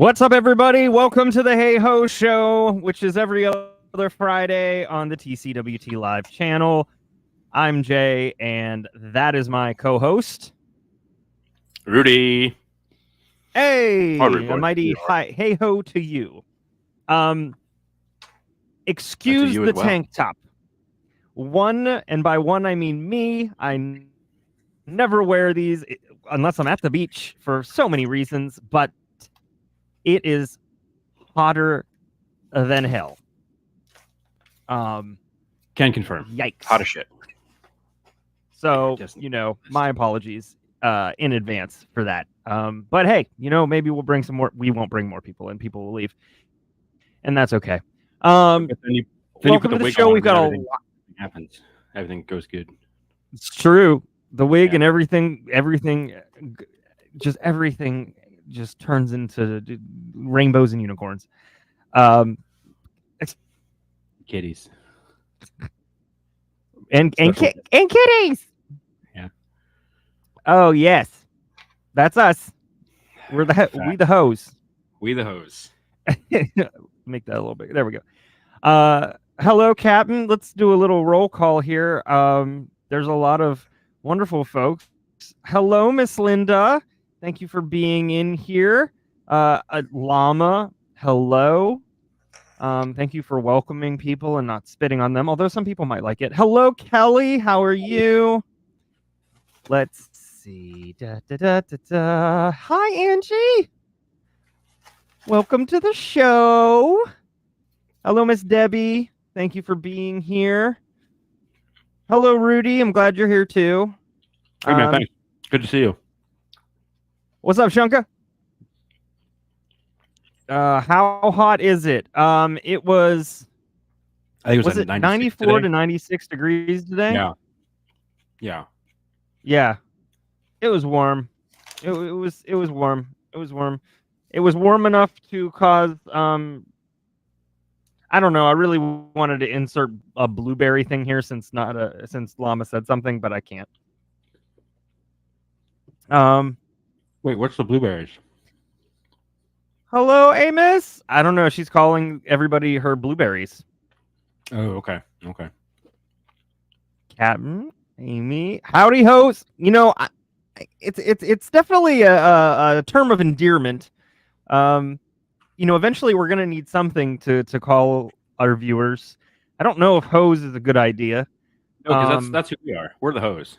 What's up, everybody? Welcome to the Hey Ho Show, which is every other Friday on the TCWT Live channel. I'm Jay, and that is my co-host, Rudy. Hey, Hardwood a boy. mighty hi, hey ho to you. Excuse you the as well. tank top. One, and by one I mean me. I never wear these unless I'm at the beach for so many reasons, but it is hotter than hell. Can confirm. Yikes. Hot as shit. So, Just- my apologies in advance for that. But hey, maybe we'll bring some more. We won't bring more people and people will leave. And that's okay. Then you Welcome put to the wig show. on We've got a everything lot. happens. Everything goes good. It's true. The wig Yeah. and everything just turns into rainbows and unicorns. Kitties. And Special- kitties. Yeah. Oh yes, that's us. We're the Fact. we the hoes. We the hose. Make that a little bit. There we go. Hello, Captain. Let's do a little roll call here. There's a lot of wonderful folks. Hello, Miss Linda. Thank you for being in here. Llama. Hello. Thank you for welcoming people and not spitting on them, although some people might like it. Hello, Kelly. How are you? Let's see. Hi, Angie. Welcome to the show. Hello, Miss Debbie. Thank you for being here. Hello, Rudy. I'm glad you're here too. Hey man, thanks. Good to see you. What's up, Shunka? How hot is it? It was. I think Was at it 96 94 today? to 96 degrees today? Yeah. Yeah. Yeah. It was warm. It was warm. It was warm. It was warm enough to cause I don't know. I really wanted to insert a blueberry thing here since Llama said something, but I can't. Wait, what's the blueberries? Hello, Amos. I don't know. She's calling everybody her blueberries. Oh, okay. Okay. Captain, Amy, howdy hoes. It's definitely a term of endearment. Eventually we're gonna need something to call our viewers. I don't know if hose is a good idea. No, because that's who we are. We're the hose.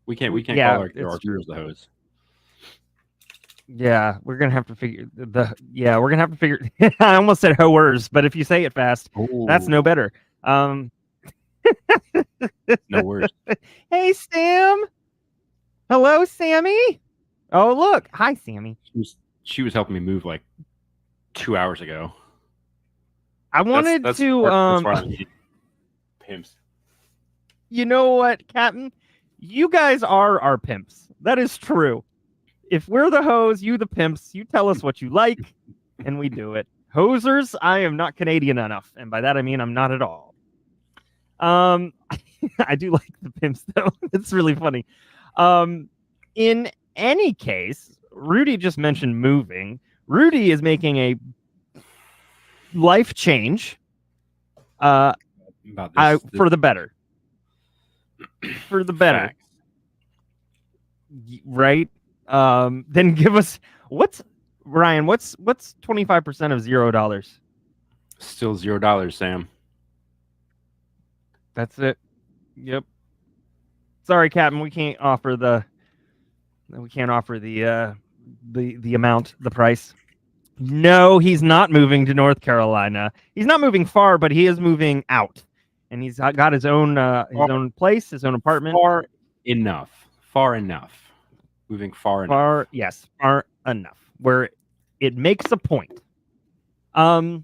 We can't Yeah, call it's our viewers the hose. Yeah, we're gonna have to figure we're gonna have to figure. I almost said hoers, but if you say it fast, that's no better. No worries. Hey, Sam. Hello, Sammy. Oh, look. Hi, Sammy. She was helping me move like 2 hours ago. I wanted That's to. why I need pimps. You know what, Captain? You guys are our pimps. That is true. If we're the hoes, you the pimps. You tell us what you like, and we do it. Hosers, I am not Canadian enough, and by that I mean I'm not at all. I do like the pimps though. It's really funny. In any case, Rudy just mentioned moving. Rudy is making a life change. About this, For the better. For the better. Facts. Right? Then give us what's 25% of $0? Still $0, Sam. That's it. Yep. Sorry, Captain, we can't offer the amount, the price. No, he's not moving to North Carolina. He's not moving far, but he is moving out. And he's got his own own place, his own apartment. Far enough. Moving far enough. Far enough. Where it makes a point. But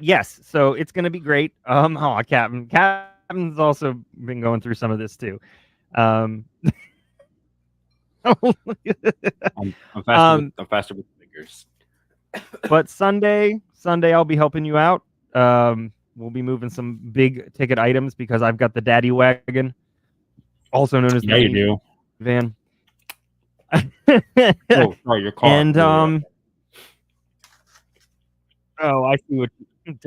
yes, so it's gonna be great. Captain's also been going through some of this too. I'm faster with fingers. But Sunday I'll be helping you out. We'll be moving some big ticket items because I've got the daddy wagon, also known as the you do. van. Oh, sorry, your car. And Oh, I see what you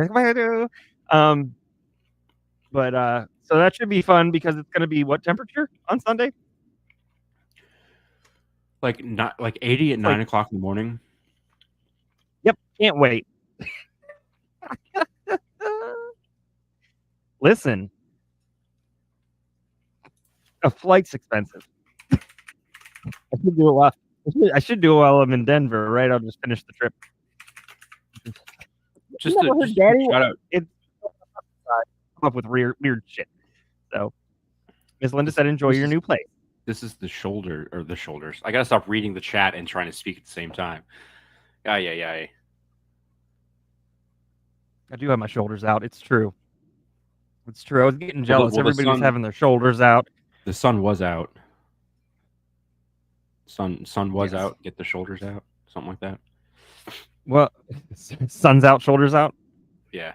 but so that should be fun because it's going to be what temperature on Sunday? Like not like 80 at It's like- 9 o'clock in the morning. Yep, can't wait. Listen, a flight's expensive. I should do it while I'm in Denver, right? I'll just finish the trip. Just You never heard Daddy? shout out. Come up with weird shit. So, Miss Linda said, "Enjoy your new place." This is the shoulders. I gotta stop reading the chat and trying to speak at the same time. Yeah. I do have my shoulders out. It's true. It's true. I was getting jealous. Well, Everybody was having their shoulders out. The sun was out. Sun was out. Get the shoulders out. Something like that. Well, sun's out, shoulders out. Yeah.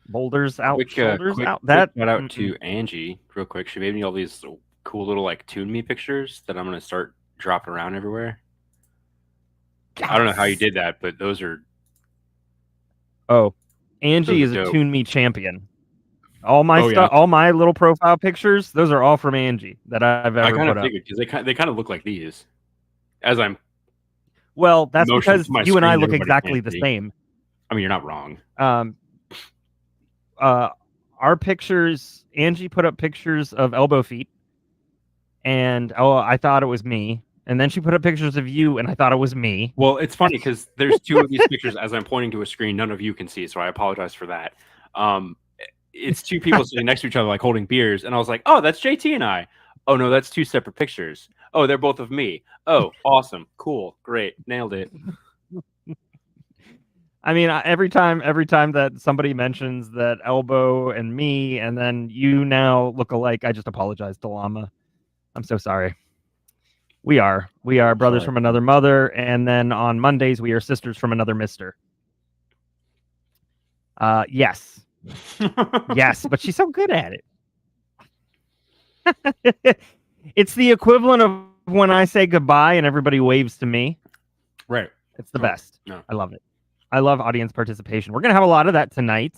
Boulders out, shoulders out. Shout out to Angie real quick. She made me all these cool little like Tune Me pictures that I'm gonna start dropping around everywhere. Yes. I don't know how you did that, but those are. Oh, Angie is a Tune Me champion. All my stuff, all my little profile pictures, those are all from Angie that I've ever put up. Figured because they kind of look like these. As I'm. Well, that's because you and I look exactly the same. I mean, you're not wrong. Our pictures, Angie put up pictures of elbow feet, and I thought it was me. And then she put up pictures of you, and I thought it was me. Well, it's funny because there's two of these pictures as I'm pointing to a screen. None of you can see, so I apologize for that. It's two people sitting next to each other, like holding beers, and I was like, "Oh, that's JT and I." Oh no, that's two separate pictures. Oh, they're both of me. Oh, awesome, cool, great, nailed it. I mean, every time that somebody mentions that elbow and me, and then you now look alike, I just apologize to Llama. I'm so sorry. We are brothers from another mother, and then on Mondays we are sisters from another mister. Yes. Yes, but she's so good at it. It's the equivalent of when I say goodbye and everybody waves to me. Right. It's the best. No. I love it. I love audience participation. We're going to have a lot of that tonight.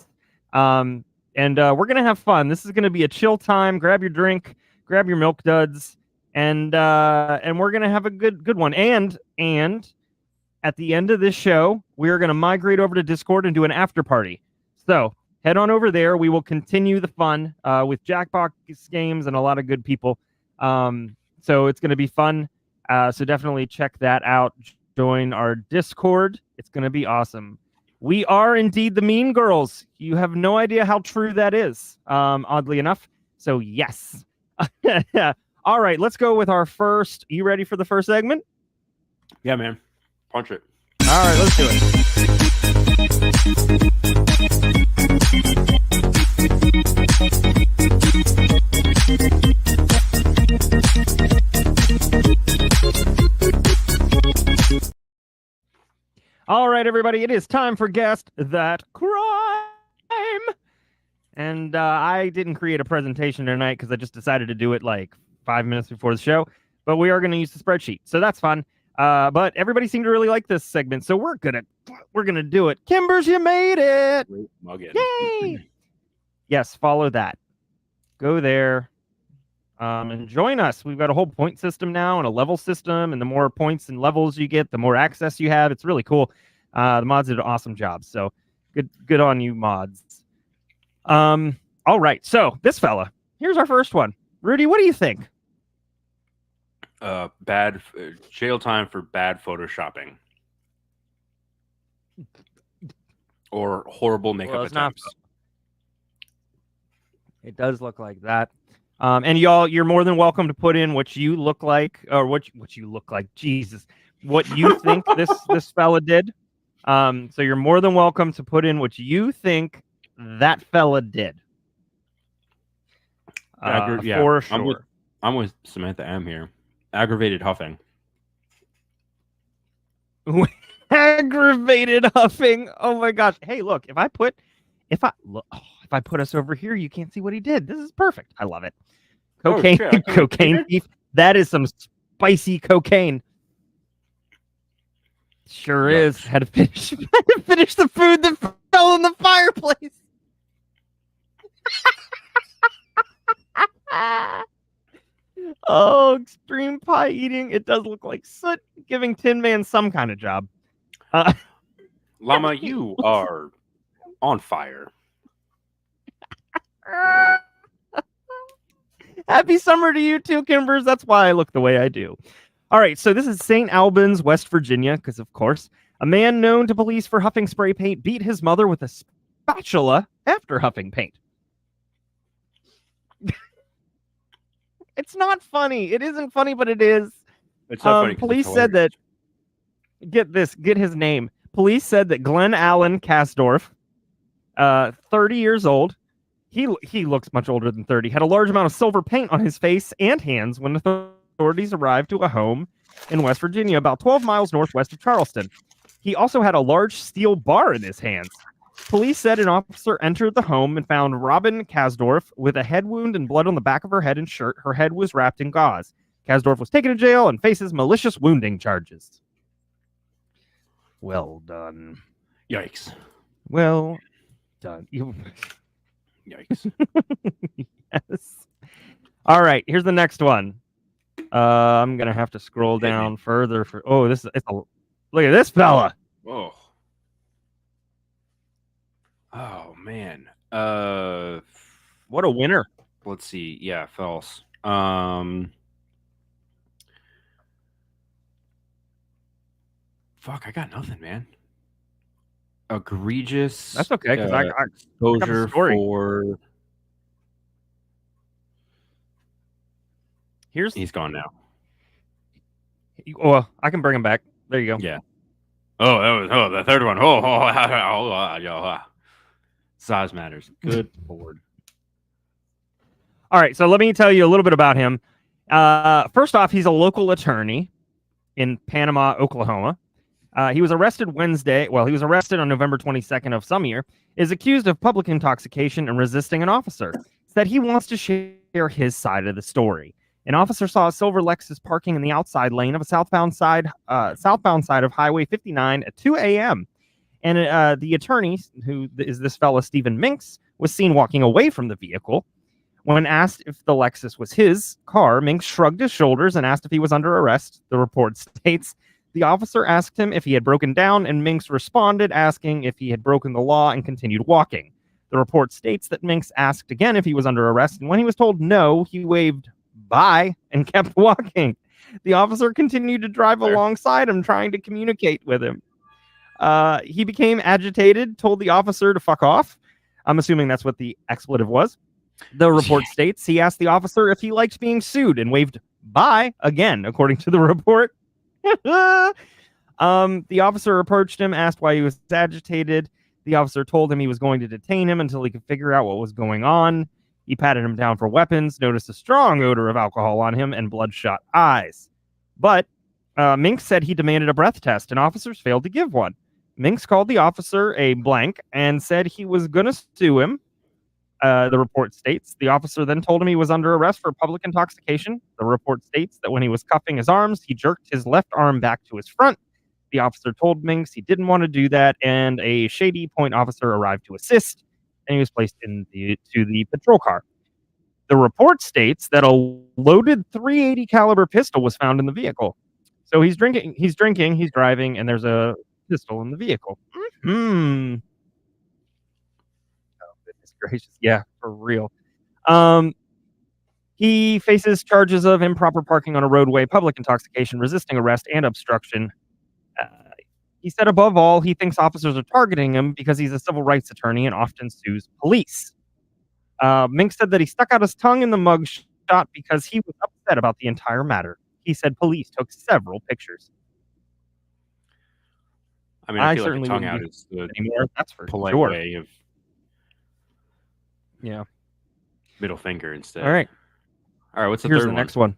And we're going to have fun. This is going to be a chill time. Grab your drink, grab your milk duds, and we're going to have a good one. And at the end of this show, we are going to migrate over to Discord and do an after party. So head on over there. We will continue the fun with Jackbox games and a lot of good people. So it's going to be fun. So definitely check that out. Join our Discord. It's going to be awesome. We are indeed the Mean Girls. You have no idea how true that is, oddly enough. So yes. All right, let's go with our first. You ready for the first segment? Yeah, man. Punch it. All right, let's do it. All right, everybody, it is time for Guess That Crime. And I didn't create a presentation tonight because I just decided to do it like 5 minutes before the show. But we are going to use the spreadsheet, so that's fun. But everybody seemed to really like this segment, so we're gonna do it. Kimbers, you made it! Yay! Yes, follow that. Go there. And join us. We've got a whole point system now and a level system, and the more points and levels you get, the more access you have. It's really cool. The mods did an awesome job, so good on you, mods. All right, so this fella, here's our first one. Rudy, what do you think? Bad jail time for bad photoshopping or horrible makeup attempts. It does look like that. And y'all, you're more than welcome to put in what you look like, or what you look like. Jesus, what you think this fella did. So you're more than welcome to put in what you think that fella did. For sure. I'm with Samantha M here. Aggravated huffing. Aggravated huffing. Oh my gosh. Hey, look, if I put us over here, you can't see what he did. This is perfect. I love it. Cocaine, cocaine thief. That is some spicy cocaine. Sure Yikes. is. Had to finish the food that fell in the fireplace. Oh, extreme pie eating. It does look like soot, giving Tin Man some kind of job. Llama, you are on fire. Happy summer to you too, Kimbers. That's why I look the way I do. All right, so this is St. Albans, West Virginia, because of course, a man known to police for huffing spray paint beat his mother with a spatula after huffing paint. It's not funny. It isn't funny, but it is. It's not funny. Police said that. Get his name. Police said that Glenn Allen Kasdorf, 30 years old, he looks much older than 30, had a large amount of silver paint on his face and hands when authorities arrived to a home in West Virginia, about 12 miles northwest of Charleston. He also had a large steel bar in his hands. Police said an officer entered the home and found Robin Kasdorf with a head wound and blood on the back of her head and shirt. Her head was wrapped in gauze. Kasdorf was taken to jail and faces malicious wounding charges. Well done. Yikes. Well done. Yikes. Yes. All right, here's the next one. I'm gonna have to scroll down further for. Oh, look at this fella. Whoa. Oh man. What a winner. Let's see. Yeah, false. Fuck, I got nothing, man. Egregious. That's okay, because I got exposure the story. for. He's gone now. Well, I can bring him back. There you go. Yeah. Oh, that was the third one. Size matters. Good Lord. All right, so let me tell you a little bit about him. First off, he's a local attorney in Panama, Oklahoma. He was arrested Wednesday. Well, he was arrested on November 22nd of some year. Is accused of public intoxication and resisting an officer. Said he wants to share his side of the story. An officer saw a silver Lexus parking in the outside lane of a southbound side of Highway 59 at 2 a.m. And the attorney, who is this fella Stephen Minks, was seen walking away from the vehicle. When asked if the Lexus was his car, Minks shrugged his shoulders and asked if he was under arrest. The report states the officer asked him if he had broken down, and Minks responded asking if he had broken the law and continued walking. The report states that Minks asked again if he was under arrest, and when he was told no, he waved bye and kept walking. The officer continued to drive alongside him, trying to communicate with him. He became agitated, told the officer to fuck off. I'm assuming that's what the expletive was. The report states he asked the officer if he liked being sued and waved bye again, according to the report. The officer approached him, asked why he was agitated. The officer told him he was going to detain him until he could figure out what was going on. He patted him down for weapons, noticed a strong odor of alcohol on him, and bloodshot eyes. But Minks said he demanded a breath test, and officers failed to give one. Minks called the officer a blank and said he was going to sue him. The report states the officer then told him he was under arrest for public intoxication. The report states that when he was cuffing his arms, he jerked his left arm back to his front. The officer told Minks he didn't want to do that, and a Shady Point officer arrived to assist, and he was placed into the patrol car. The report states that a loaded .380 caliber pistol was found in the vehicle. So he's drinking, he's driving, and there's a pistol in the vehicle. Oh, goodness gracious. Yeah, for real. He faces charges of improper parking on a roadway, public intoxication, resisting arrest, and obstruction. He said above all, he thinks officers are targeting him because he's a civil rights attorney and often sues police. Mink said that he stuck out his tongue in the mug shot because he was upset about the entire matter. He said police took several pictures. I mean, I feel like a tongue out is the that's for polite sure. way of middle finger instead. All right. What's the Here's third the one? next one.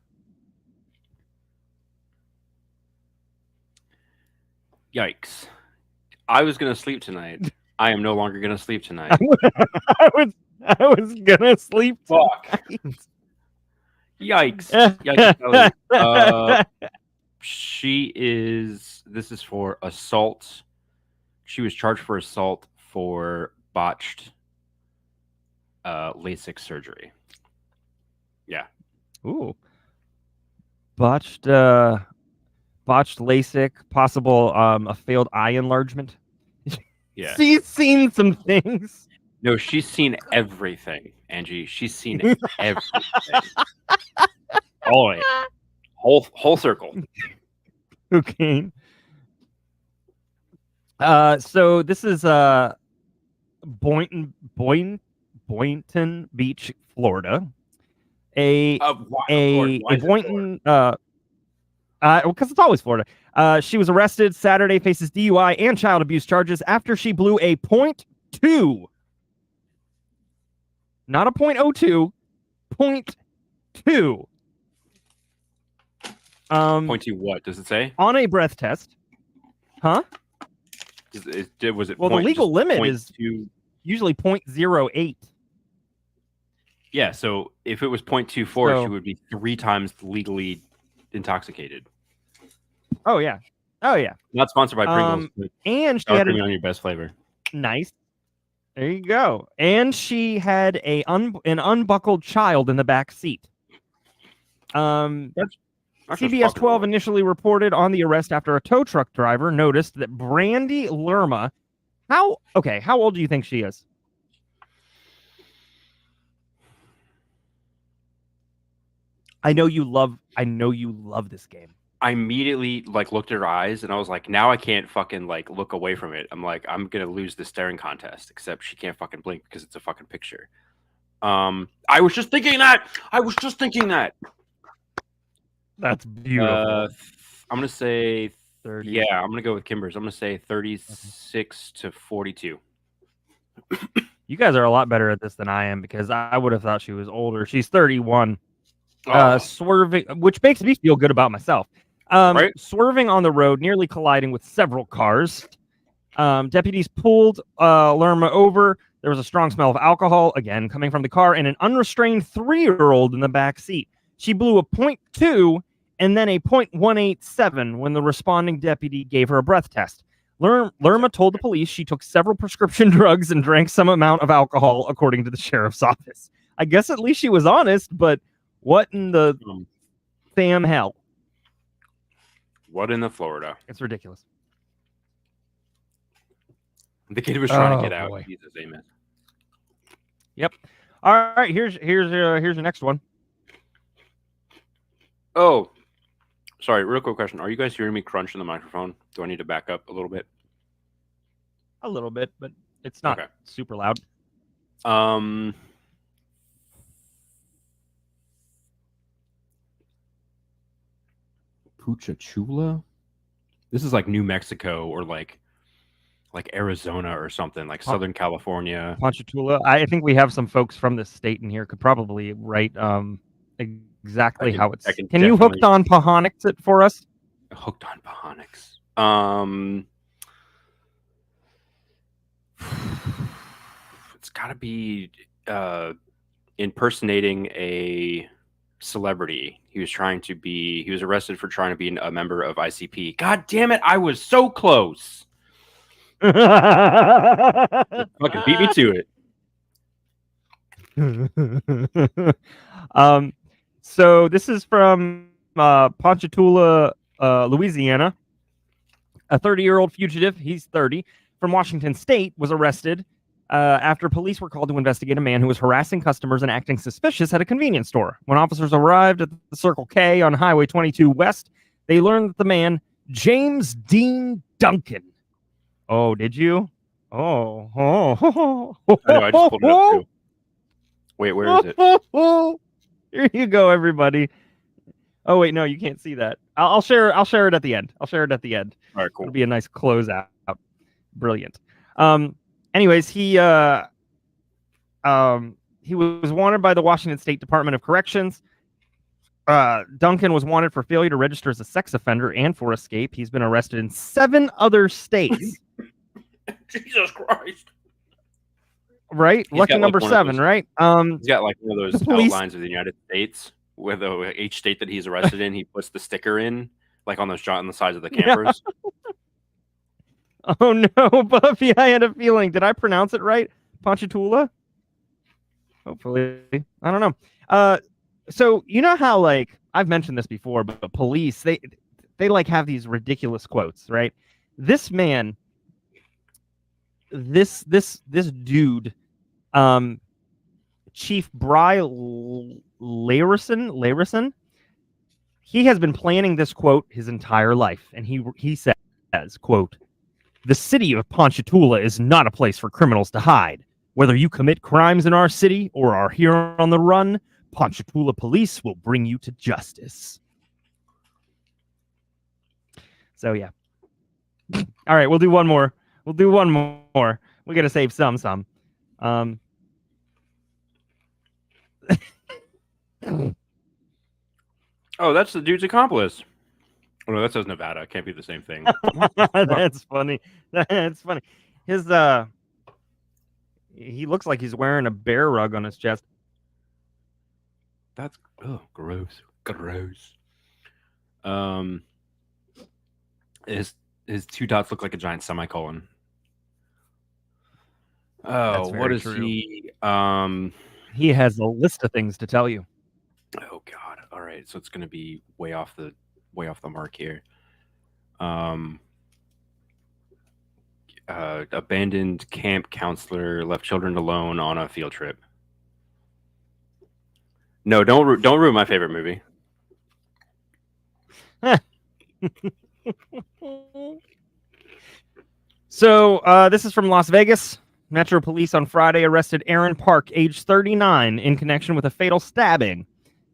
Yikes. I was going to sleep tonight. I am no longer going to sleep tonight. I was going to sleep Fuck. tonight. Yikes. Yikes. This is for assault. She was charged for assault for botched LASIK surgery. Yeah. Ooh. Botched LASIK, possible a failed eye enlargement. Yeah. She's seen some things. No, she's seen everything, Angie. She's seen everything. All of it. Whole circle. Cocaine. So this is Boynton Beach, Florida. Boynton because it's always Florida. She was arrested Saturday, faces DUI and child abuse charges after she blew a .2, not a .02, .2. 0.2 what does it say on a breath test? Huh? Was it? Well, the legal limit is usually .08. Yeah, so if it was 0.24, she would be 3 times legally intoxicated. Oh yeah. Not sponsored by Pringles. And she had on your best flavor. Nice. There you go. And she had an unbuckled child in the back seat. That's CBS 12 initially reported on the arrest after a tow truck driver noticed that Brandy Lerma. How old do you think she is? I know you love this game. I immediately looked at her eyes and I was like, now I can't fucking look away from it. I'm like, I'm gonna lose the staring contest, except she can't fucking blink because it's a fucking picture. I was just thinking that. That's beautiful. I'm gonna say 30. Yeah, I'm gonna go with Kimber's. I'm gonna say 36 to 42. You guys are a lot better at this than I am because I would have thought she was older. She's 31. Swerving, which makes me feel good about myself. Right? Swerving on the road, nearly colliding with several cars. Deputies pulled Lerma over. There was a strong smell of alcohol, again, coming from the car, and an unrestrained 3-year-old in the back seat. She blew a .2 and then a .187 when the responding deputy gave her a breath test. Lerma told the police she took several prescription drugs and drank some amount of alcohol, according to the sheriff's office. I guess at least she was honest, but what in the damn hell? What in the Florida? It's ridiculous. The kid was trying to get out. Jesus, amen. Yep. All right. Here's the next one. Oh, sorry. Real quick question: are you guys hearing me crunch in the microphone? Do I need to back up a little bit? A little bit, but it's not super loud. Puchachula? This is like New Mexico or like Arizona or something, like Southern California. Ponchatoula. I think we have some folks from this state in here could probably write exactly how it's. Can you hooked on Pahonix it for us? Hooked on Pahonix. It's got to be impersonating a celebrity. He was arrested for trying to be a member of ICP. God damn it, I was so close. Fucking beat me to it. So this is from Ponchatoula, Louisiana. A 30-year-old fugitive, he's 30, from Washington State, was arrested after police were called to investigate a man who was harassing customers and acting suspicious at a convenience store. When officers arrived at the Circle K on Highway 22 West, they learned that the man, James Dean Duncan. Oh, did you? Oh. I know, I just pulled it up too. Wait, where is it? Here you go, everybody. Oh wait, no, you can't see that. I'll share it at the end. All right, cool. It'll be a nice closeout. Brilliant. Anyways, he was wanted by the Washington State Department of Corrections. Duncan was wanted for failure to register as a sex offender and for escape. He's been arrested in 7 other states. Jesus Christ. Right? Lucky number 7, right? He's got like one of those outlines of the United States where each state that he's arrested in, he puts the sticker in. like on the shot on the sides of the campers. Oh no, Buffy! I had a feeling. Did I pronounce it right? Ponchatoula? Hopefully, I don't know. So you know how like I've mentioned this before, but police they like have these ridiculous quotes, right? This man, this dude, Chief Bry Larison, he has been planning this quote his entire life, and he says, quote, "The city of Ponchatoula is not a place for criminals to hide. Whether you commit crimes in our city or are here on the run, Ponchatoula police will bring you to justice." So yeah. All right, we'll do one more. We got to save some. Oh, that's the dude's accomplice. Oh no, that says Nevada. Can't be the same thing. That's funny. That's funny. His he looks like he's wearing a bear rug on his chest. That's gross. His two dots look like a giant semicolon. Oh, what is true. he? He has a list of things to tell you. Oh God! All right, so it's gonna be way off the mark here. Abandoned camp counselor left children alone on a field trip. No, don't ruin my favorite movie. So this is from Las Vegas. Metro Police on Friday arrested Aaron Park, age 39, in connection with a fatal stabbing.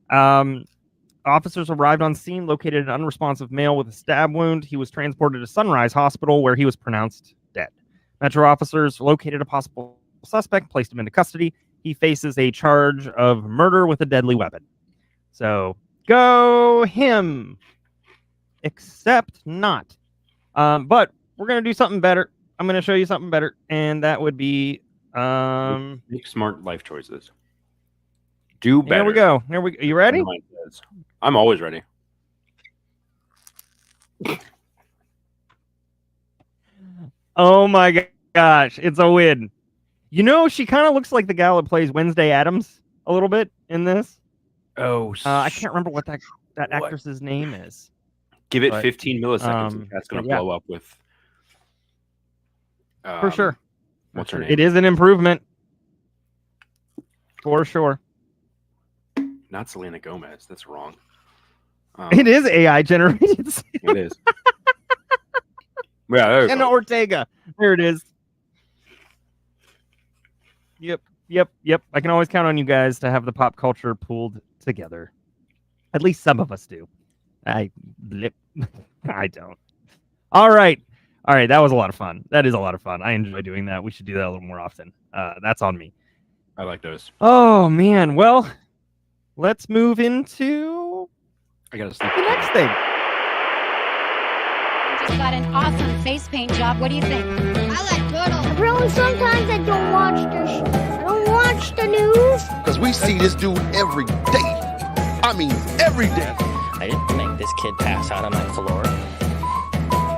Officers arrived on scene, located an unresponsive male with a stab wound. He was transported to Sunrise Hospital, where he was pronounced dead. Metro officers located a possible suspect, placed him into custody. He faces a charge of murder with a deadly weapon. So go him. Except not. But we're going to do something better. I'm going to show you something better, and that would be make smart life choices. Do better. Here we go. You ready? I'm always ready. Oh my gosh, it's a win. You know, she kind of looks like the gal that plays Wednesday Addams a little bit in this. Oh, I can't remember what that actress's name is. Give it 15 milliseconds, and that's going to blow up with. For sure. What's her name? It is an improvement. For sure. Not Selena Gomez. That's wrong. It is AI generated. It is. Yeah, there you Jenna go. Ortega. There it is. Yep. I can always count on you guys to have the pop culture pulled together. At least some of us do. I don't. All right. That was a lot of fun. That is a lot of fun. I enjoy doing that. We should do that a little more often. That's on me. I like those. Oh man. Well, let's move into I gotta sleep. the next thing. Just got an awesome face paint job. What do you think? I like turtles. Really, sometimes I don't watch I don't watch the news. Because we see this dude every day. I mean, every day. I didn't make this kid pass out on my floor.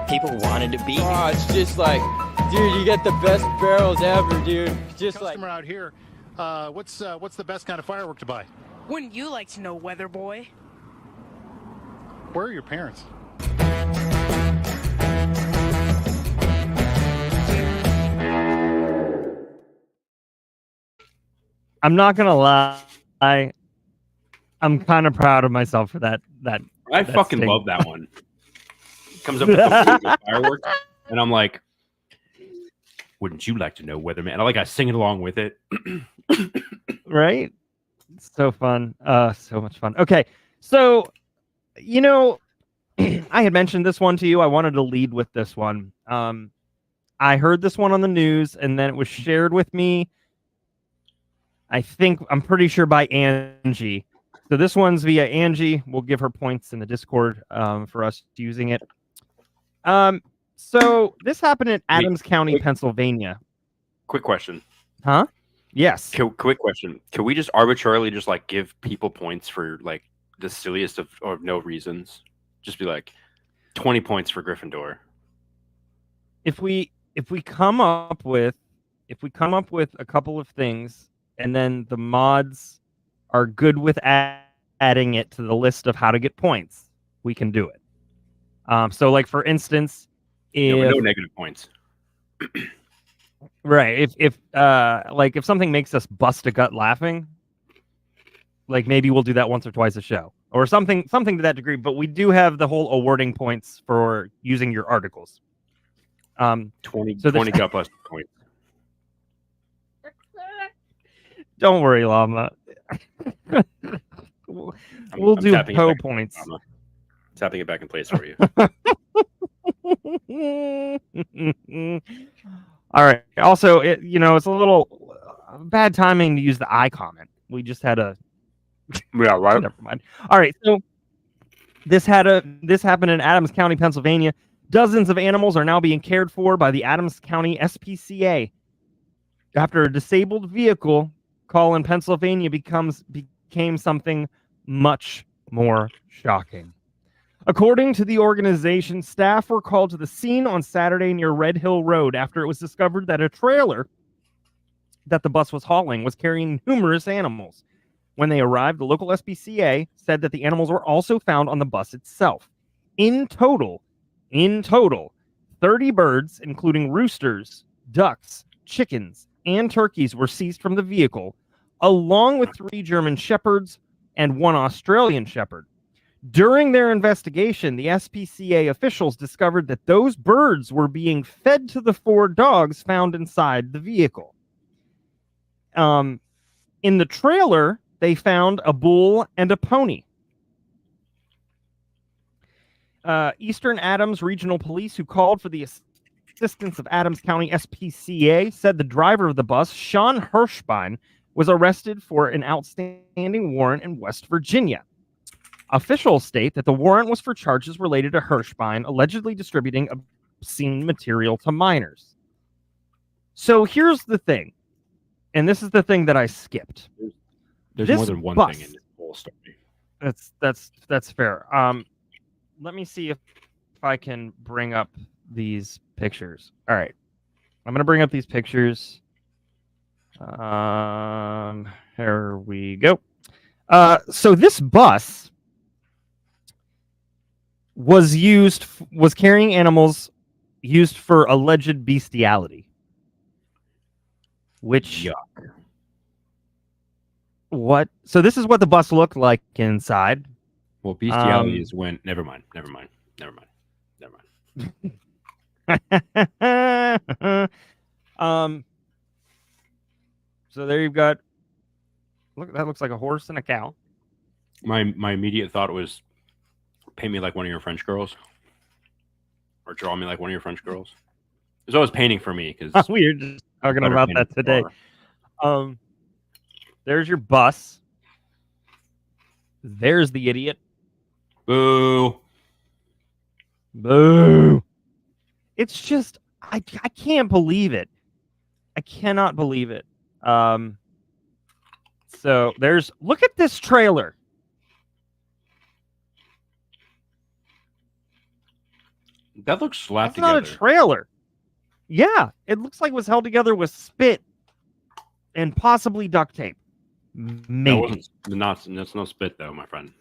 People wanted to beat me. Oh, it's just like, dude, you get the best barrels ever, dude. Just Customer out here, what's the best kind of firework to buy? Wouldn't you like to know, Weather Boy? Where are your parents? I'm not gonna lie. I'm kind of proud of myself for that. I fucking love that one. Comes up with the fireworks, and I'm like, wouldn't you like to know, Weatherman? I sing it along with it. Right? It's so fun. So much fun. Okay, so you know, I had mentioned this one to you. I wanted to lead with this one. I heard this one on the news, and then it was shared with me. I'm pretty sure by Angie. So this one's via Angie. We'll give her points in the Discord for us using it. So this happened in Adams County, Pennsylvania. Quick question. Huh? Yes. Quick question. Can we just arbitrarily just give people points for the silliest of no reasons? Just be like, 20 points for Gryffindor. If we come up with a couple of things, and then the mods are good with adding it to the list of how to get points, we can do it. So, like for instance, No, if no negative points. right, if something makes us bust a gut laughing, like maybe we'll do that once or twice a show, or something to that degree. But we do have the whole awarding points for using your articles. 20 so 20 gut busting points. Don't worry, Llama. We'll do tapping it Poe back. points. Tapping it back in place for you. All right. Also, it's a little bad timing to use the I comment. We just had a. Yeah, right. Never mind. All right. So this happened in Adams County, Pennsylvania. Dozens of animals are now being cared for by the Adams County SPCA after a disabled vehicle call in Pennsylvania became something much more shocking. According to the organization, staff were called to the scene on Saturday near Red Hill Road after it was discovered that a trailer that the bus was hauling was carrying numerous animals. When they arrived, the local SPCA said that the animals were also found on the bus itself. In total, 30 birds, including roosters, ducks, chickens, and turkeys, were seized from the vehicle, along with 3 German shepherds and 1 Australian shepherd. During their investigation, the SPCA officials discovered that those birds were being fed to the 4 dogs found inside the vehicle. In the trailer, they found a bull and a pony. Eastern Adams Regional Police, who called for the assistance of Adams County SPCA, said the driver of the bus, Sean Hirschbein, was arrested for an outstanding warrant in West Virginia. Officials state that the warrant was for charges related to Hirschbein allegedly distributing obscene material to minors. So here's the thing, and this is the thing that I skipped. There's This more than one bus- thing in this whole story. That's fair. Let me see if I can bring up these pictures. All right, I'm gonna bring up these pictures. Here we go. So this bus was carrying animals used for alleged bestiality. Which Yuck. What? So this is what the bus looked like inside. Well, bestiality is when. Never mind. So there you've got. Look, that looks like a horse and a cow. My immediate thought was, paint me like one of your French girls, or draw me like one of your French girls. It's always painting for me because We were just talking about that today. There's your bus. There's the idiot. Boo. Boo. It's just I can't believe it. I cannot believe it. So look at this trailer. That looks slapped That's not together. a trailer. Yeah, it looks like it was held together with spit and possibly duct tape. Maybe. That's no spit though, my friend.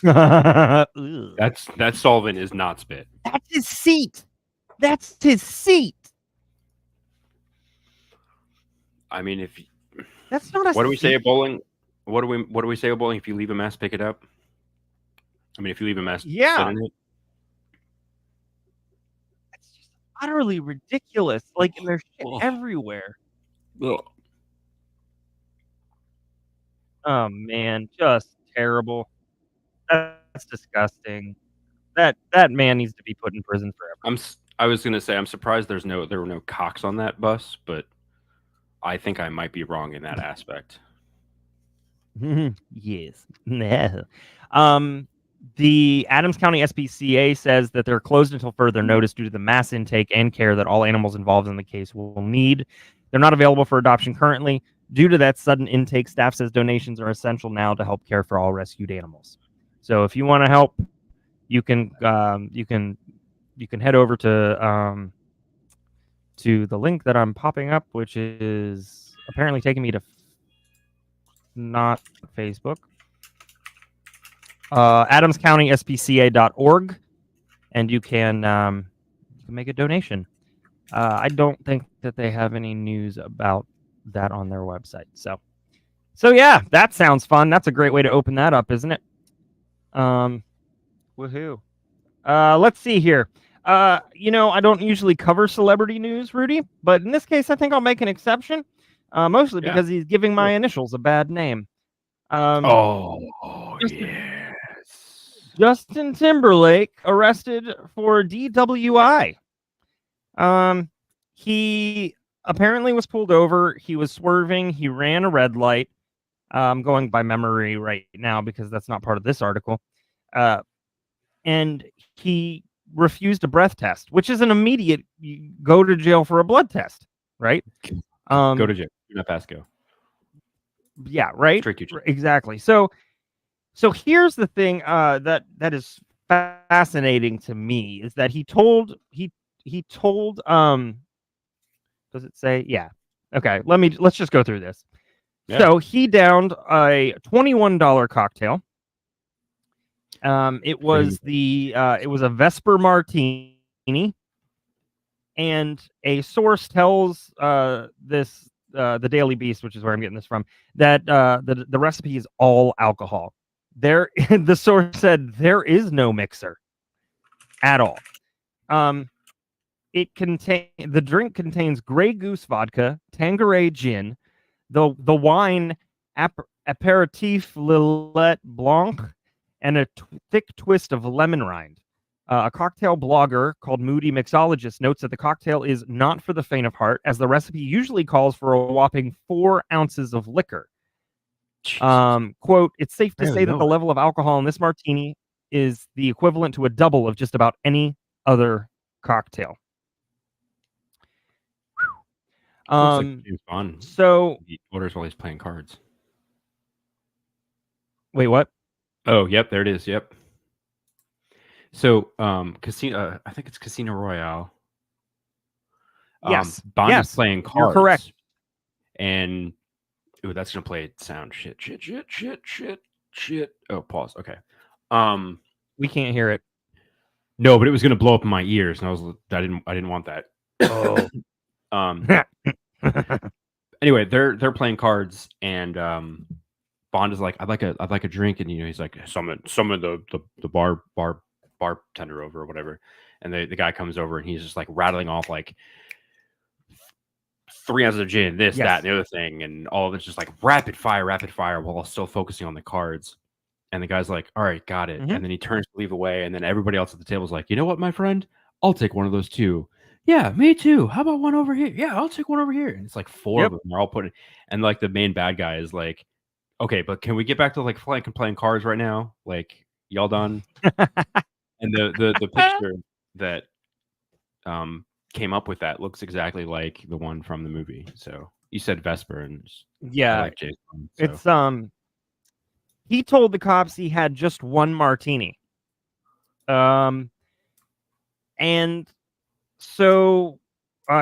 Ugh. That solvent is not spit. That's his seat. That's his seat. I mean, if That's not a what do we say seat. at bowling? What do we say at bowling? If you leave a mess, pick it up. I mean, if you leave a mess, Yeah. sit in it. It's just utterly ridiculous. Like, and there's shit Ugh. everywhere. Ugh. Oh man, just terrible. That's disgusting. That man needs to be put in prison forever. I was gonna say I'm surprised there were no cocks on that bus, but I think I might be wrong in that aspect. Yes. The Adams County SPCA says that they're closed until further notice due to the mass intake and care that all animals involved in the case will need. They're not available for adoption currently. Due to that sudden intake, staff says donations are essential now to help care for all rescued animals. So if you want to help, you can head over to the link that I'm popping up, which is apparently taking me to not Facebook. AdamsCountySPCA.org, and you can make a donation. I don't think that they have any news about that on their website. So yeah, that sounds fun. That's a great way to open that up, isn't it? Woohoo. Let's see here. I don't usually cover celebrity news, Rudy, but in this case, I think I'll make an exception. Mostly because he's giving my initials a bad name. Yes. Justin Timberlake arrested for DWI. He apparently was pulled over. He was swerving. He ran a red light. I'm going by memory right now because that's not part of this article. And he refused a breath test, which is an immediate you go to jail for a blood test, right? Go to jail. Do not pass go. Yeah, right. Straight to jail. Exactly. So here's the thing that is fascinating to me is that he told does it say? Yeah. Okay, let's just go through this. Yeah. So he downed a $21 cocktail. It was a Vesper Martini, and a source tells the Daily Beast, which is where I'm getting this from, that the recipe is all alcohol. The source said there is no mixer at all. The drink contains Grey Goose vodka, Tanqueray gin, the wine aperitif Lillet Blanc, and a thick twist of lemon rind. A cocktail blogger called Moody Mixologist notes that the cocktail is not for the faint of heart, as the recipe usually calls for a whopping 4 ounces of liquor. Quote, it's safe to say that the level of alcohol in this martini is the equivalent to a double of just about any other cocktail. Looks like James Bond. So he orders while he's playing cards. Wait, what? Oh, yep, there it is. Yep. So, casino. I think it's Casino Royale. Yes, Bond is playing cards. You're correct. And that's gonna play sound. Shit. Oh, pause. Okay. We can't hear it. No, but it was gonna blow up in my ears, and I didn't want that. Oh. Anyway, they're playing cards, and Bond is like, I'd like a drink, and he's like, summon the bartender over or whatever, and the guy comes over, and he's just like rattling off like 3 ounces of gin, this, that, and the other thing, and all of it's just like rapid fire, while still focusing on the cards. And the guy's like, all right, got it. Mm-hmm. And then he turns to leave away, and then everybody else at the table is like, you know what, my friend, I'll take one of those too. Yeah, me too. How about one over here? Yeah, I'll take one over here. And it's like 4 of them. They're all putting, and like the main bad guy is like, okay, but can we get back to like playing cards right now? Like, y'all done? And the picture that came up with that looks exactly like the one from the movie. So you said Vesper, and yeah, I like Jason. So. It's he told the cops he had just one martini. And so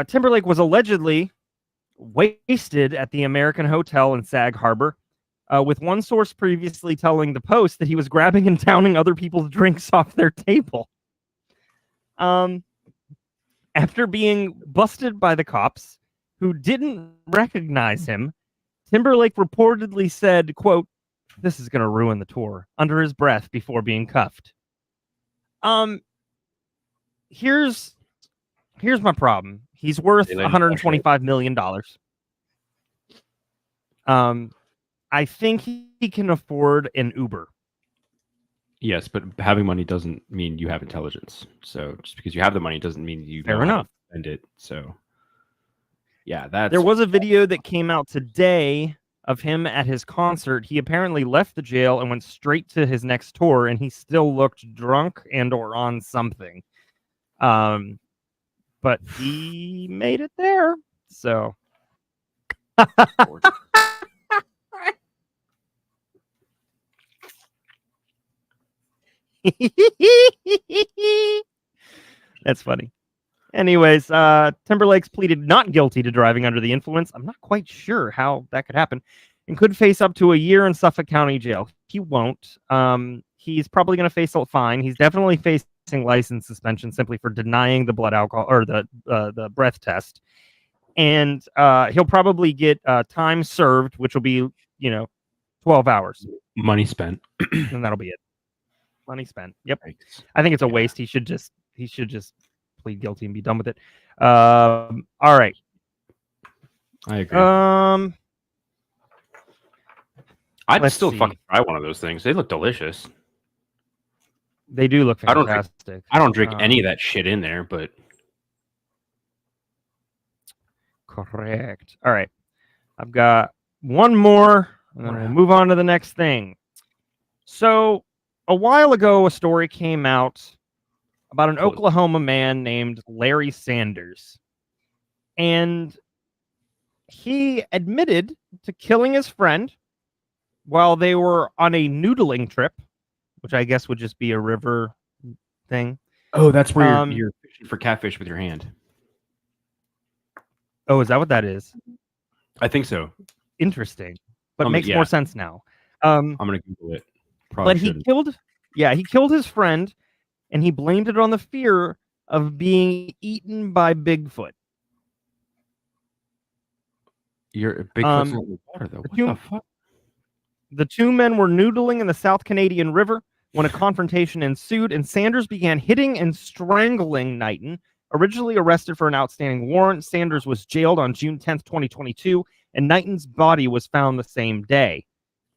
Timberlake was allegedly wasted at the American Hotel in Sag Harbor, with one source previously telling the Post that he was grabbing and downing other people's drinks off their table. After being busted by the cops, who didn't recognize him, Timberlake reportedly said, quote, "This is going to ruin the tour," under his breath before being cuffed. Here's my problem. He's worth $125 million. I think he can afford an Uber. Yes, but having money doesn't mean you have intelligence. So just because you have the money doesn't mean you know how to spend it. So yeah, there was a video that came out today of him at his concert. He apparently left the jail and went straight to his next tour, and he still looked drunk and or on something. But he made it there. So That's funny. Anyways, Timberlake's pleaded not guilty to driving under the influence. I'm not quite sure how that could happen, and could face up to a year in Suffolk County Jail. He won't. He's probably going to face a fine. He's definitely facing license suspension simply for denying the blood alcohol or the breath test, and he'll probably get time served, which will be 12 hours. Money spent. And that'll be it. Money spent. Yep. Yikes. I think it's a waste. He should just plead guilty and be done with it. All right. I agree. I'd let's still see. fucking try one of those things. They look delicious. They do look I don't drink- fantastic. I don't drink any of that shit in there, but Correct. All right. I've got one more, and then we'll move on to the next thing. So, a while ago, a story came out about an Oklahoma man named Larry Sanders. And he admitted to killing his friend while they were on a noodling trip, which I guess would just be a river thing. oh, that's where Um, you're fishing for catfish with your hand. Oh, is that what that is? I think so. Interesting. But it Um, makes yeah. more sense now. I'm gonna Google it. Probably But he shouldn't. killed his friend, and he blamed it on the fear of being eaten by Bigfoot. You're Bigfoot's um, not in the water though. What you- the fuck? The two men were noodling in the South Canadian River when a confrontation ensued, and Sanders began hitting and strangling Knighton. Originally arrested for an outstanding warrant, Sanders was jailed on June 10th, 2022, and Knighton's body was found the same day.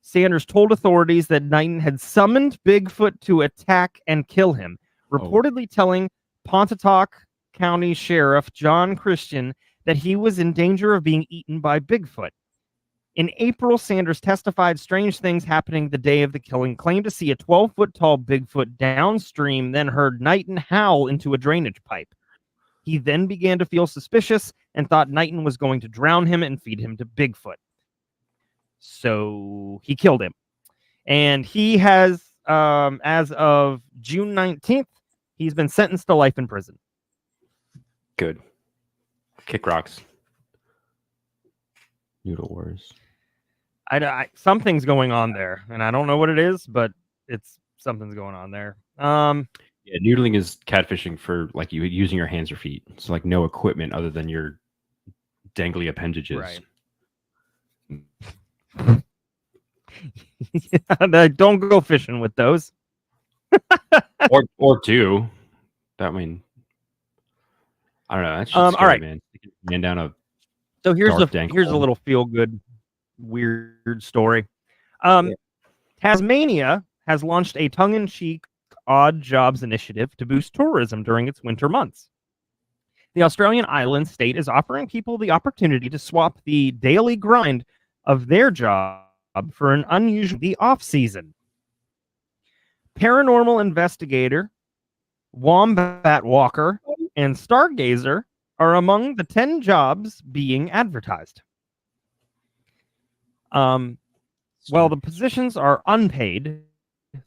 Sanders told authorities that Knighton had summoned Bigfoot to attack and kill him, reportedly telling Pontotoc County Sheriff John Christian that he was in danger of being eaten by Bigfoot. In April, Sanders testified strange things happening the day of the killing, claimed to see a 12-foot tall Bigfoot downstream, then heard Knighton howl into a drainage pipe. He then began to feel suspicious and thought Knighton was going to drown him and feed him to Bigfoot. So he killed him. And he has, as of June 19th, he's been sentenced to life in prison. Good. Kick rocks. Noodle Wars. Something's going on there, and I don't know what it is, but something's going on there. Yeah, noodling is catfishing for like you using your hands or feet. So like no equipment other than your dangly appendages. Right. Don't go fishing with those. or two. That mean I don't know. That's all right. man. Man down a So here's dark, dank a hole. little feel good weird story. Tasmania has launched a tongue-in-cheek odd jobs initiative to boost tourism during its winter months. The Australian island state is offering people the opportunity to swap the daily grind of their job for an unusual the off-season. Paranormal investigator, wombat walker, and stargazer are among the 10 jobs being advertised. While the positions are unpaid,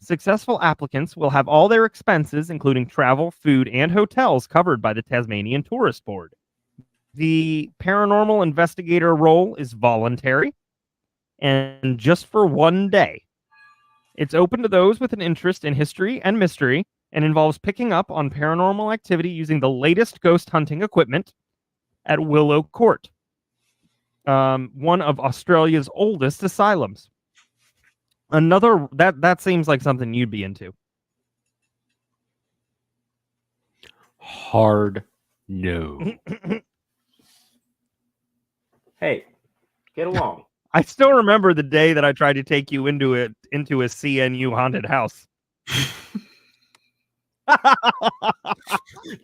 successful applicants will have all their expenses, including travel, food, and hotels, covered by the Tasmanian Tourist Board. The paranormal investigator role is voluntary and just for one day. It's open to those with an interest in history and mystery and involves picking up on paranormal activity using the latest ghost hunting equipment at Willow Court, one of Australia's oldest asylums. That seems like something you'd be into. Hard no. Hey, get along. I still remember the day that I tried to take you into a CNU haunted house.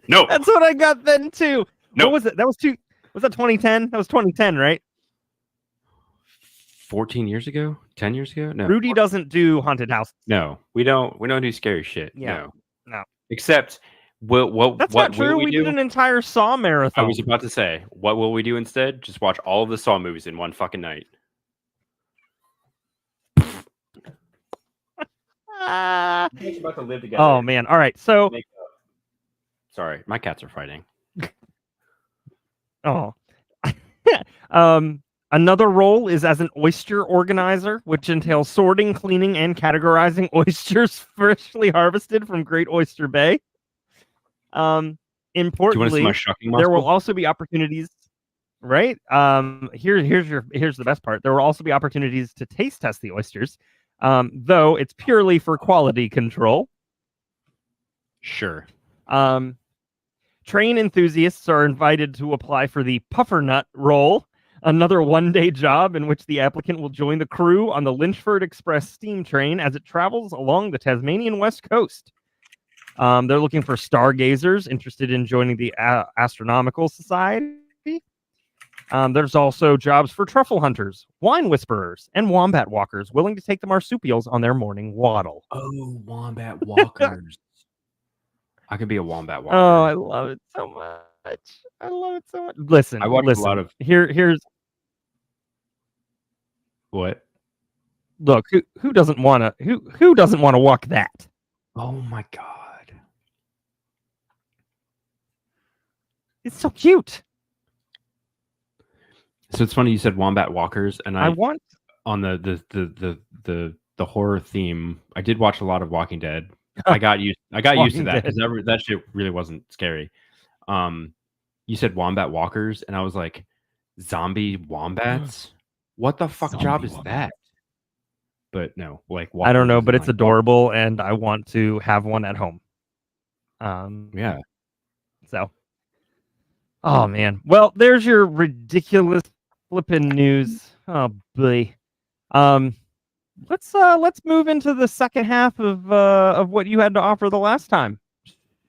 No. That's what I got then too. No. What was it? Was that 2010? That was 2010, right? 14 years ago? 10 years ago? No. Rudy doesn't do haunted houses. No, we don't do scary shit. Yeah. No. No. Except what That's what not true. will We do? did an entire Saw I marathon. was about to say, what will we do instead? Just watch all of the Saw movies in one fucking night. about to live together. Oh man! All right, so Sorry, my cats are fighting. oh, another role is as an oyster organizer, which entails sorting, cleaning, and categorizing oysters freshly harvested from Great Oyster Bay. Do you want to see Importantly, my shucking there will muscle? also be opportunities. Right. Here's the best part. There will also be opportunities to taste test the oysters, though it's purely for quality control. Sure. Train enthusiasts are invited to apply for the puffernut role, another one-day job in which the applicant will join the crew on the Lynchford Express steam train as it travels along the Tasmanian west coast. They're looking for stargazers interested in joining the Astronomical Society. There's also jobs for truffle hunters, wine whisperers, and wombat walkers willing to take the marsupials on their morning waddle. Oh, wombat walkers. I could be a wombat walker. Oh, I love it so much. I love it so much. Listen, I watch listen. a lot of Here's what? look. Who doesn't want to who doesn't want to walk that? Oh my god. It's so cute. So it's funny you said wombat walkers, and I want on the horror theme. I did watch a lot of Walking Dead. I got used to that because that shit really wasn't scary. You said wombat walkers, and I was like, zombie wombats. What the fuck job is that? But no, like I don't know, walkers but is it's like- adorable, and I want to have one at home. Yeah. So, oh man. Well, there's your ridiculous flipping news. Oh boy. Let's move into the second half of what you had to offer the last time.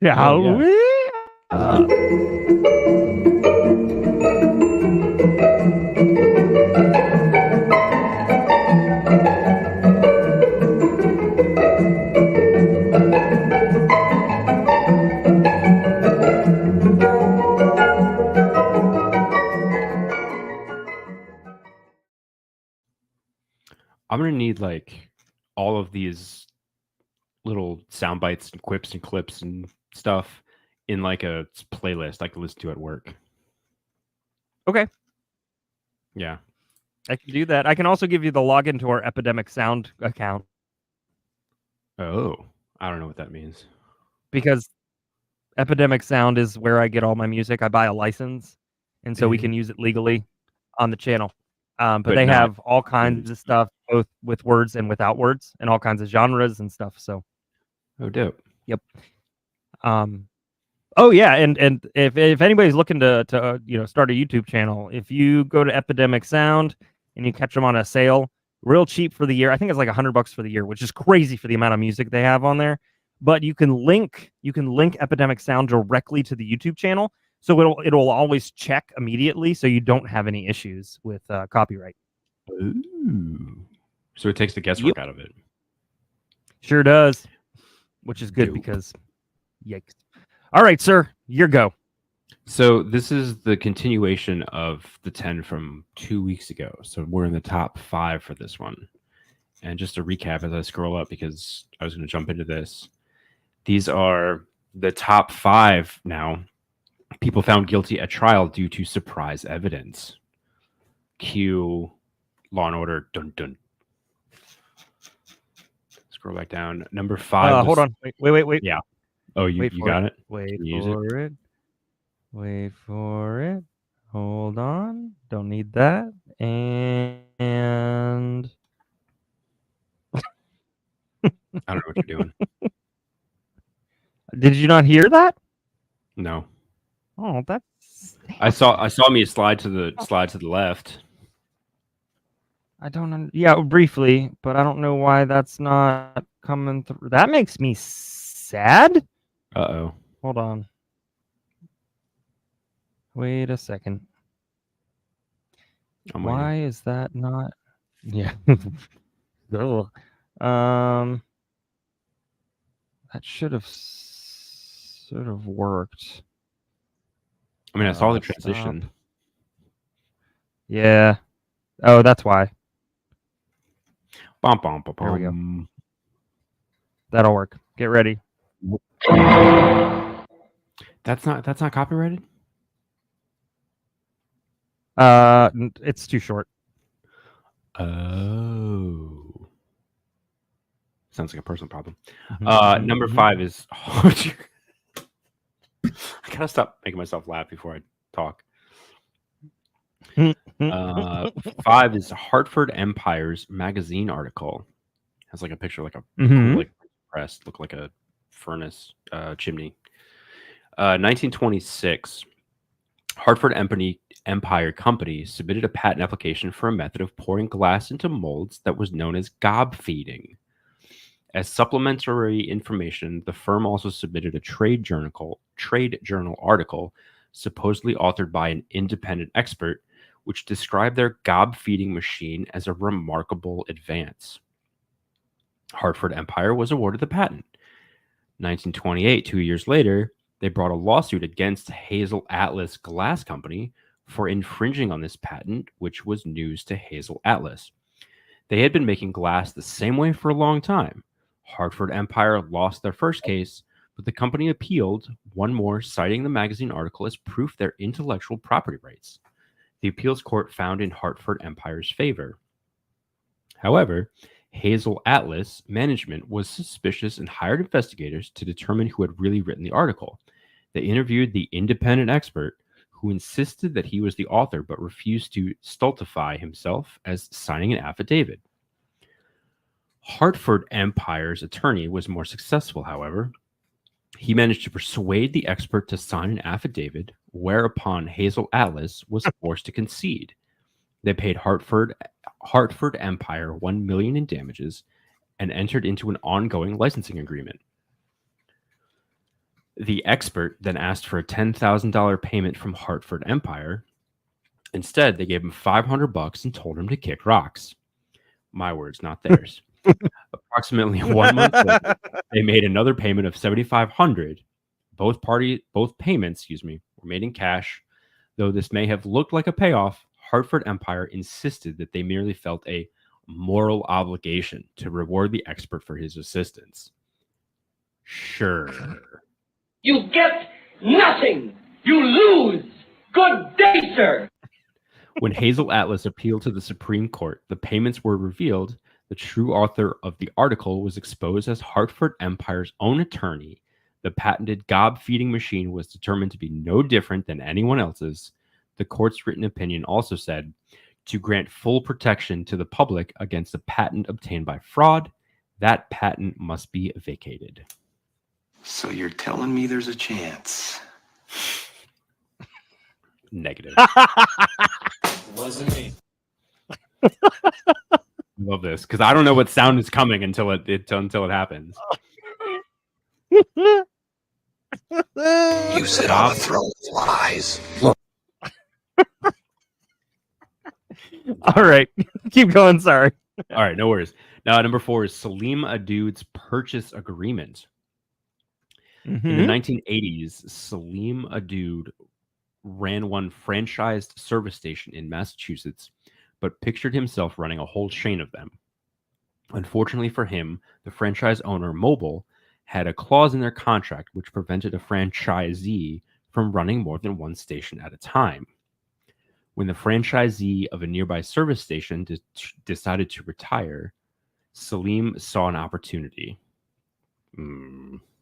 Shall we? I'm gonna need like all of these little sound bites and quips and clips and stuff in like a playlist I can listen to at work. Okay. Yeah. I can do that. I can also give you the login to our Epidemic Sound account Oh, I don't know what that means. because Epidemic Sound is where I get all my music. I buy a license, and so we can use it legally on the channel. But they not- have all kinds of stuff, both with words and without words, and all kinds of genres and stuff. So, Oh, dope. yep. Oh yeah, and if anybody's looking to start a YouTube channel, if you go to Epidemic Sound and you catch them on a sale, real cheap for the year. I think it's like $100 for the year, which is crazy for the amount of music they have on there. But you can link Epidemic Sound directly to the YouTube channel, so it'll always check immediately, so you don't have any issues with copyright. Ooh. So it takes the guesswork out of it. Sure does, which is good Dope. because, yikes. All right, sir, your go. So this is the continuation of the 10 from 2 weeks ago. So we're in the top 5 for this one. And just to recap as I scroll up, because I was going to jump into this. These are the top 5 now. People found guilty at trial due to surprise evidence. Cue Law and Order. Dun dun. Scroll back down. Number 5. Hold on. Wait. Yeah. Oh, you got it? Wait Can you use for it. Wait for it. Hold on. Don't need that. And I don't know what you're doing. did you not hear that? No. Oh, that's. I saw me slide to the left. I don't. Yeah, briefly, but I don't know why that's not coming through. That makes me sad. Uh-oh. Hold on. Wait a second. I'm waiting. Why is that not? Yeah. Ugh. That should have sort of worked. I mean, I saw the Stop. transition. Yeah. Oh, that's why. Bum, bum, bum, There we go. bum. That'll work. Get ready. That's not copyrighted. It's too short. Oh, sounds like a personal problem. Mhm. Number 5 is. I gotta stop making myself laugh before I talk. 5 is Hartford Empire's magazine article. Has like a picture, like a Mhm. cool, like press, look like a furnace chimney. 1926, Hartford Empire Company submitted a patent application for a method of pouring glass into molds that was known as gob feeding. As supplementary information, the firm also submitted a trade journal article, supposedly authored by an independent expert, which described their gob feeding machine as a remarkable advance. Hartford Empire was awarded the patent. 1928, 2 years later, they brought a lawsuit against Hazel Atlas Glass Company for infringing on this patent, which was news to Hazel Atlas. They had been making glass the same way for a long time. Hartford Empire lost their first case, but the company appealed, one more, citing the magazine article as proof of their intellectual property rights. The appeals court found in Hartford Empire's favor. However, Hazel Atlas management was suspicious and hired investigators to determine who had really written the article. They interviewed the independent expert, who insisted that he was the author but refused to stultify himself as signing an affidavit. Hartford Empire's attorney was more successful, however. He managed to persuade the expert to sign an affidavit, whereupon Hazel Atlas was forced to concede. They paid Hartford Empire $1 million in damages and entered into an ongoing licensing agreement. The expert then asked for a $10,000 payment from Hartford Empire. Instead, they gave him $500 and told him to kick rocks. My words, not theirs. Approximately 1 month later, they made another payment of $7,500. Both payments, were made in cash. Though this may have looked like a payoff, Hartford Empire insisted that they merely felt a moral obligation to reward the expert for his assistance. Sure. You get nothing. You lose. Good day, sir. When Hazel Atlas appealed to the Supreme Court, the payments were revealed. The true author of the article was exposed as Hartford Empire's own attorney. The patented gob feeding machine was determined to be no different than anyone else's. The court's written opinion also said, to grant full protection to the public against a patent obtained by fraud, that patent must be vacated. So you're telling me there's a chance? Negative. Wasn't me. Love this because I don't know what sound is coming until it happens. You sit on a throne of lies. All right, keep going. Sorry. All right, no worries. Now, number 4 is Salim Adoud's purchase agreement. In the 1980s, Salim Adoud ran one franchised service station in Massachusetts, but pictured himself running a whole chain of them. Unfortunately for him, the franchise owner, Mobil, had a clause in their contract which prevented a franchisee from running more than one station at a time. When the franchisee of a nearby service station decided to retire, Salim saw an opportunity.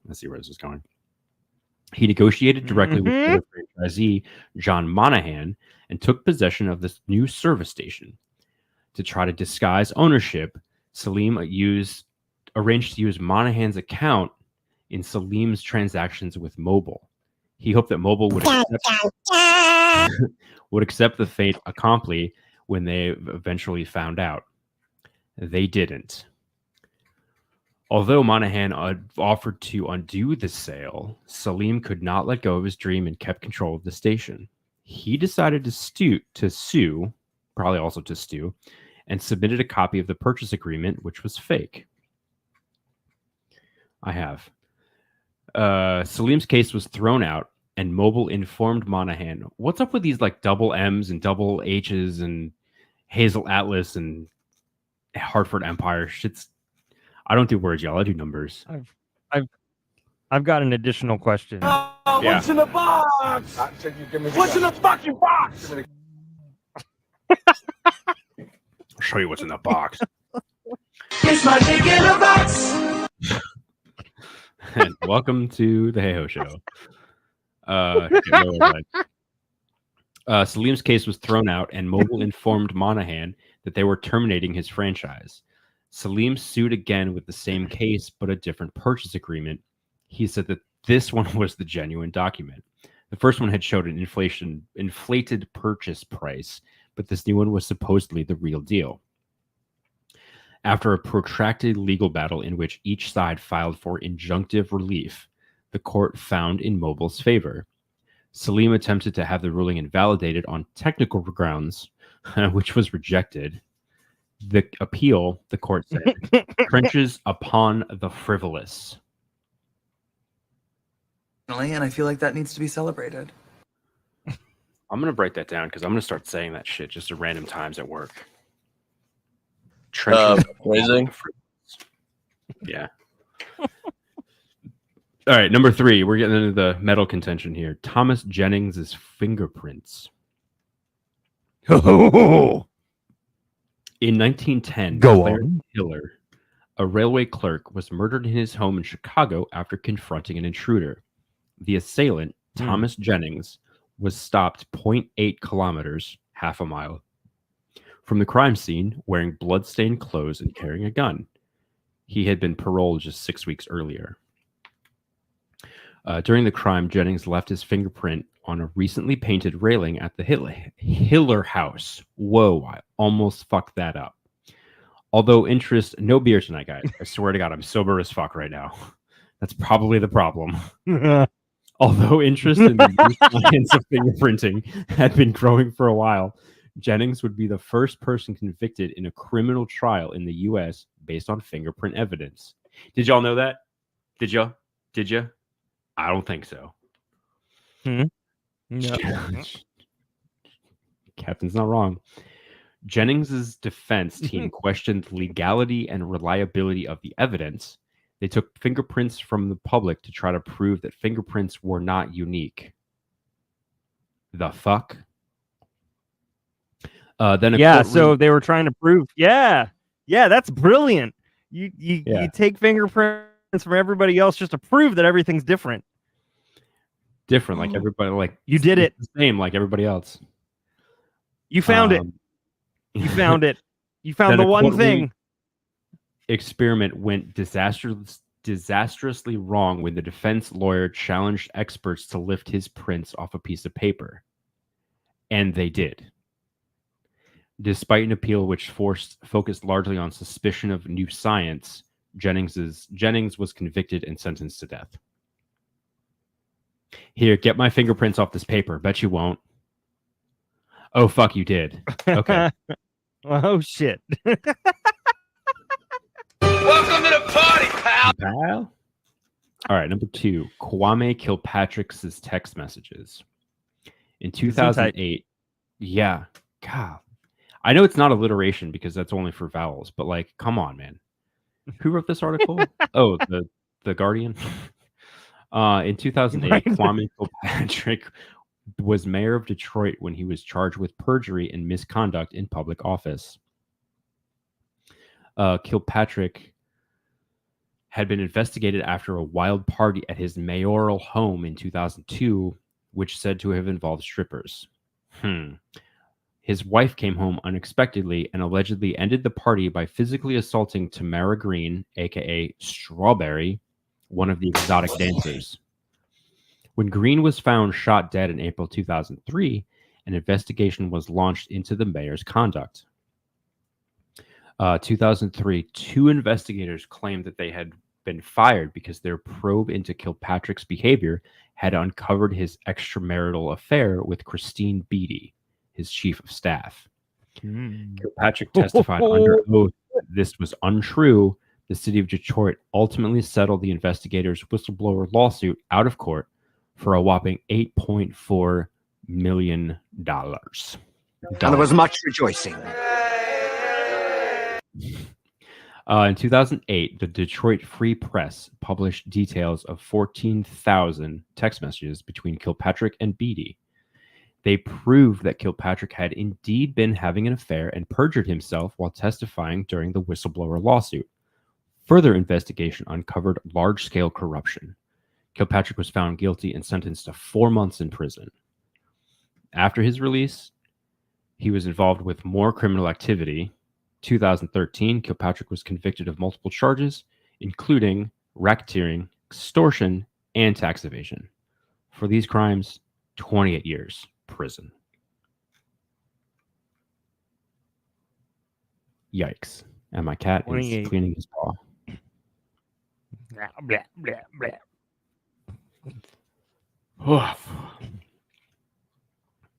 Let's see where this is going. He negotiated directly with the franchisee, John Monahan, and took possession of this new service station. To try to disguise ownership, Salim arranged to use Monahan's account in Salim's transactions with Mobil. He hoped that Mobil would accept the fait accompli when they eventually found out. They didn't. Although Monahan offered to undo the sale, Salim could not let go of his dream and kept control of the station. He decided to sue, probably also to stew, and submitted a copy of the purchase agreement, which was fake. I have. Salim's case was thrown out, and Mobil informed Monahan, what's up with these like double M's and double H's and Hazel Atlas and Hartford Empire? I don't do words, y'all. I do numbers. I've got an additional question. What's in the box? What's in the fucking box? I'll show you what's in the box. It's my dick in a box. And welcome to the Hey Ho Show. Salim's case was thrown out, and Mobile informed Monahan that they were terminating his franchise. Salim sued again with the same case, but a different purchase agreement. He said that this one was the genuine document. The first one had showed an inflated purchase price, but this new one was supposedly the real deal. After a protracted legal battle in which each side filed for injunctive relief, the court found in Mobile's favor. Salim attempted to have the ruling invalidated on technical grounds, which was rejected. The appeal, the court said, trenches upon the frivolous. And I feel like that needs to be celebrated. I'm going to write that down because I'm going to start saying that shit just at random times at work. Amazing. Yeah. All right, number 3. We're getting into the metal contention here. Thomas Jennings' fingerprints. Oh. In 1910, Go Clarence on. Hiller, a railway clerk, was murdered in his home in Chicago after confronting an intruder. The assailant, Thomas Jennings, was stopped 0.8 kilometers, half a mile, from the crime scene, wearing blood-stained clothes and carrying a gun. He had been paroled just 6 weeks earlier. During the crime, Jennings left his fingerprint on a recently painted railing at the Hiller house. Whoa, I almost fucked that up. Although interest... No beer tonight, guys. I swear to God, I'm sober as fuck right now. That's probably the problem. Although interest in the new science of fingerprinting had been growing for a while, Jennings would be the first person convicted in a criminal trial in the U.S. based on fingerprint evidence. Did y'all know that? Did you? I don't think so. No. Captain's not wrong. Jennings's defense team questioned the legality and reliability of the evidence. They took fingerprints from the public to try to prove that fingerprints were not unique. The fuck? So they were trying to prove. Yeah, that's brilliant. You take fingerprints from everybody else just to prove that everything's different. Different, like everybody, like you did it the same, like everybody else. You found it. You found it. You found the one thing. Experiment went disastrously wrong when the defense lawyer challenged experts to lift his prints off a piece of paper, and they did. Despite an appeal which focused largely on suspicion of new science, Jennings was convicted and sentenced to death. Here, get my fingerprints off this paper. Bet you won't. Oh, fuck, you did. Okay. Oh, shit. Welcome to the party, pal. All right, number 2, Kwame Kilpatrick's text messages. In 2008, yeah, God. I know it's not alliteration because that's only for vowels, but like, come on, man. Who wrote this article? Oh, the Guardian. In 2008, right. Kwame Kilpatrick was mayor of Detroit when he was charged with perjury and misconduct in public office. Kilpatrick had been investigated after a wild party at his mayoral home in 2002, which said to have involved strippers. His wife came home unexpectedly and allegedly ended the party by physically assaulting Tamara Green, aka Strawberry, one of the exotic dancers. When Green was found shot dead in April 2003, an investigation was launched into the mayor's conduct. 2003, 2 investigators claimed that they had been fired because their probe into Kilpatrick's behavior had uncovered his extramarital affair with Christine Beatty, his chief of staff. Kilpatrick testified under oath that this was untrue. The city of Detroit ultimately settled the investigators' whistleblower lawsuit out of court for a whopping $8.4 million. And there was much rejoicing. In 2008, the Detroit Free Press published details of 14,000 text messages between Kilpatrick and Beatty. They proved that Kilpatrick had indeed been having an affair and perjured himself while testifying during the whistleblower lawsuit. Further investigation uncovered large-scale corruption. Kilpatrick was found guilty and sentenced to 4 months in prison. After his release, he was involved with more criminal activity. 2013, Kilpatrick was convicted of multiple charges, including racketeering, extortion, and tax evasion. For these crimes, 28 years prison. Yikes. And my cat is cleaning his paw. Blah, blah, blah, blah.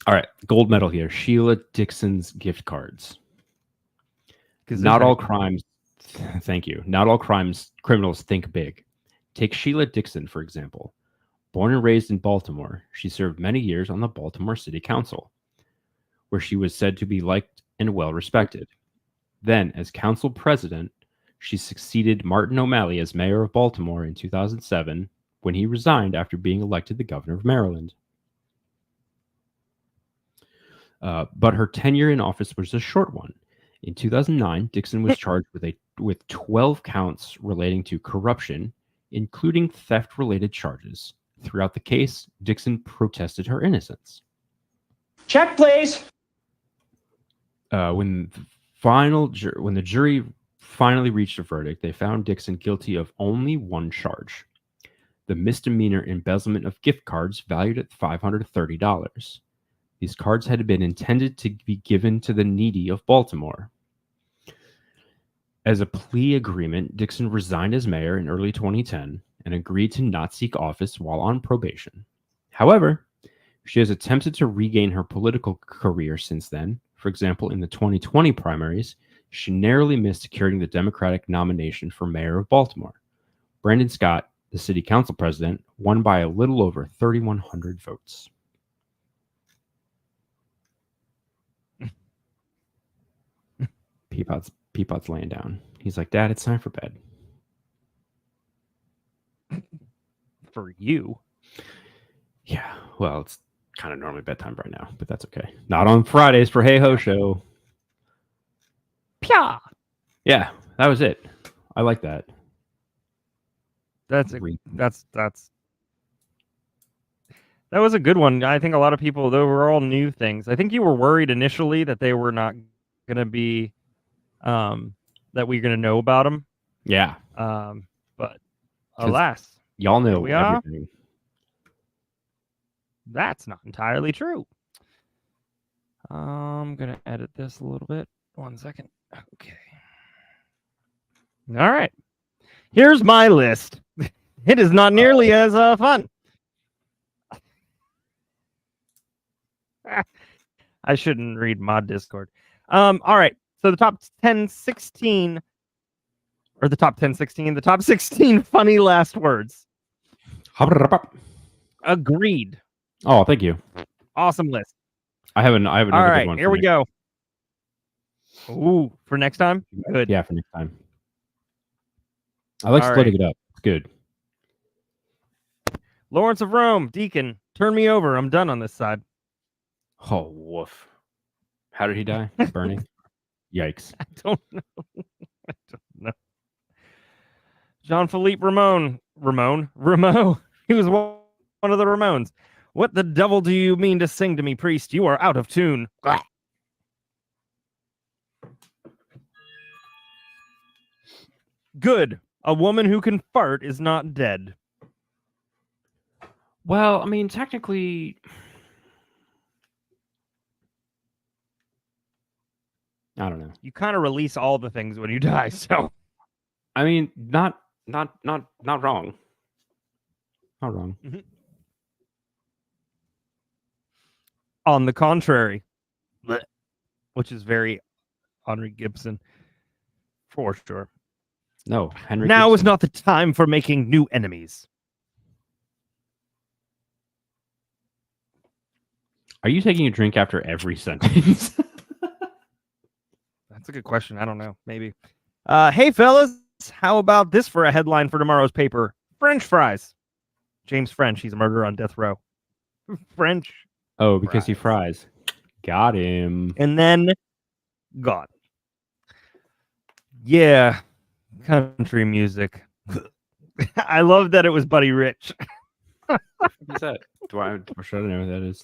All right, gold medal here. Sheila Dixon's gift cards. Not all crimes. Thank you. Not all criminals think big. Take Sheila Dixon, for example. Born and raised in Baltimore, she served many years on the Baltimore City Council, where she was said to be liked and well respected. Then, as council president, she succeeded Martin O'Malley as mayor of Baltimore in 2007 when he resigned after being elected the governor of Maryland. But her tenure in office was a short one. In 2009, Dixon was charged with 12 counts relating to corruption, including theft-related charges. Throughout the case, Dixon protested her innocence. Check, please. When the jury finally reached a verdict, they found Dixon guilty of only one charge: the misdemeanor embezzlement of gift cards valued at $530. These cards had been intended to be given to the needy of Baltimore. As a plea agreement, Dixon resigned as mayor in early 2010 and agreed to not seek office while on probation. However, she has attempted to regain her political career since then. For example, in the 2020 primaries, she narrowly missed securing the Democratic nomination for mayor of Baltimore. Brandon Scott, the city council president, won by a little over 3,100 votes. Peapod's laying down. He's like, Dad, it's time for bed. For you? Yeah, well, it's kind of normally bedtime right now, but that's okay. Not on Fridays for Hey Ho Show. Pya! Yeah, that was it. I like that. That was a good one. I think a lot of people, though, were all new things. I think you were worried initially that they were not going to be, that we're going to know about them. Yeah. But alas, y'all know we everything. are. That's not entirely true. I'm going to edit this a little bit. 1 second. Okay. All right. Here's my list. It is not nearly as fun. I shouldn't read mod Discord. All right. So the top 16 funny last words. Agreed. Oh, thank you. Awesome list. I have another All right, good one. Here we go. Ooh, for next time? Good. Yeah, for next time. I like splitting it up. It's good. Lawrence of Rome, Deacon, turn me over. I'm done on this side. Oh, woof. How did he die? Burning? Yikes. I don't know. Jean-Philippe Rameau. He was one of the Ramones. What the devil do you mean to sing to me, priest? You are out of tune. Good. A woman who can fart is not dead. Well, I mean, technically, I don't know. You kind of release all the things when you die, so I mean, not wrong. Not wrong. Mm-hmm. On the contrary, which is very Henry Gibson for sure. No, Henry. Now Gibson. is not the time for making new enemies. Are you taking a drink after every sentence? That's a good question. I don't know. Maybe. Hey, fellas, how about this for a headline for tomorrow's paper? French fries. James French, he's a murderer on death row. French. Oh, because he fries. Got him. And then gone. Yeah, country music. I love that it was Buddy Rich. What's that? Should I know what that is?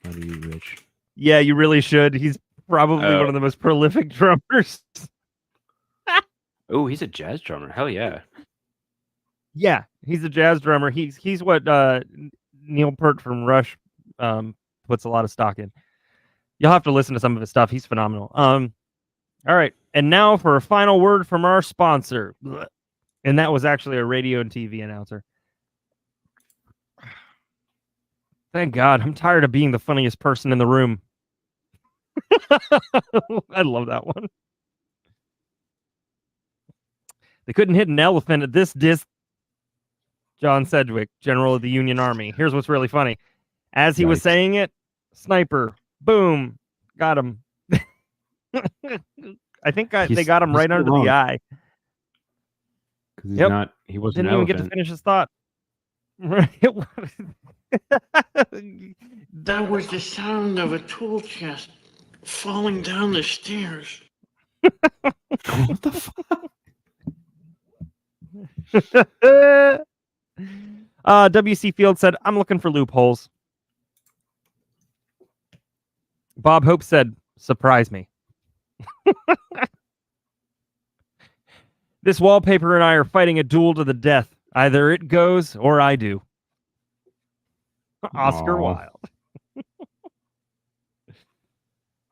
Buddy Rich. Yeah, you really should. He's probably one of the most prolific drummers. Oh, he's a jazz drummer. Hell yeah. Yeah, he's a jazz drummer. He's what Neil Peart from Rush puts a lot of stock in. You'll have to listen to some of his stuff. He's phenomenal. All right, and now for a final word from our sponsor, and that was actually a radio and TV announcer. Thank God, I'm tired of being the funniest person in the room. I love that one. They couldn't hit an elephant at this disc. John Sedgwick, General of the Union Army. Here's what's really funny. As he was saying it, sniper, boom, got him. I think they got him right under the eye. Because he wasn't Didn't even get to finish his thought. That was the sound of a tool chest falling down the stairs. What the fuck? W.C. Field said, I'm looking for loopholes. Bob Hope said, surprise me. This wallpaper and I are fighting a duel to the death. Either it goes or I do. Oscar Wilde.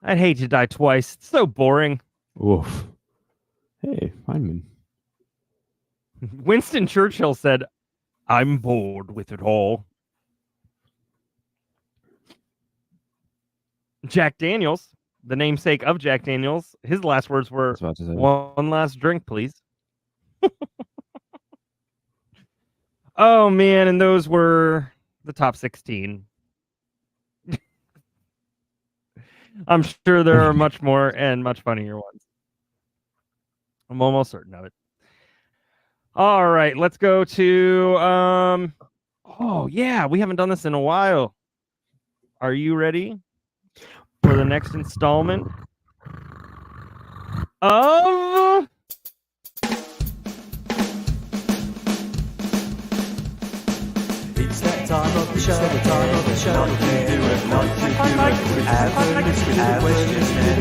I'd hate to die twice. It's so boring. Oof. Hey, Feynman. Winston Churchill said, I'm bored with it all. Jack Daniels, the namesake of Jack Daniels, his last words were, one last drink, please. Oh, man, and those were the top 16. I'm sure there are much more and much funnier ones. I'm almost certain of it. All right, let's go to oh yeah, we haven't done this in a while. Are you ready for the next installment of It's that time of the show, the time of the show. Not to do it, not to do it.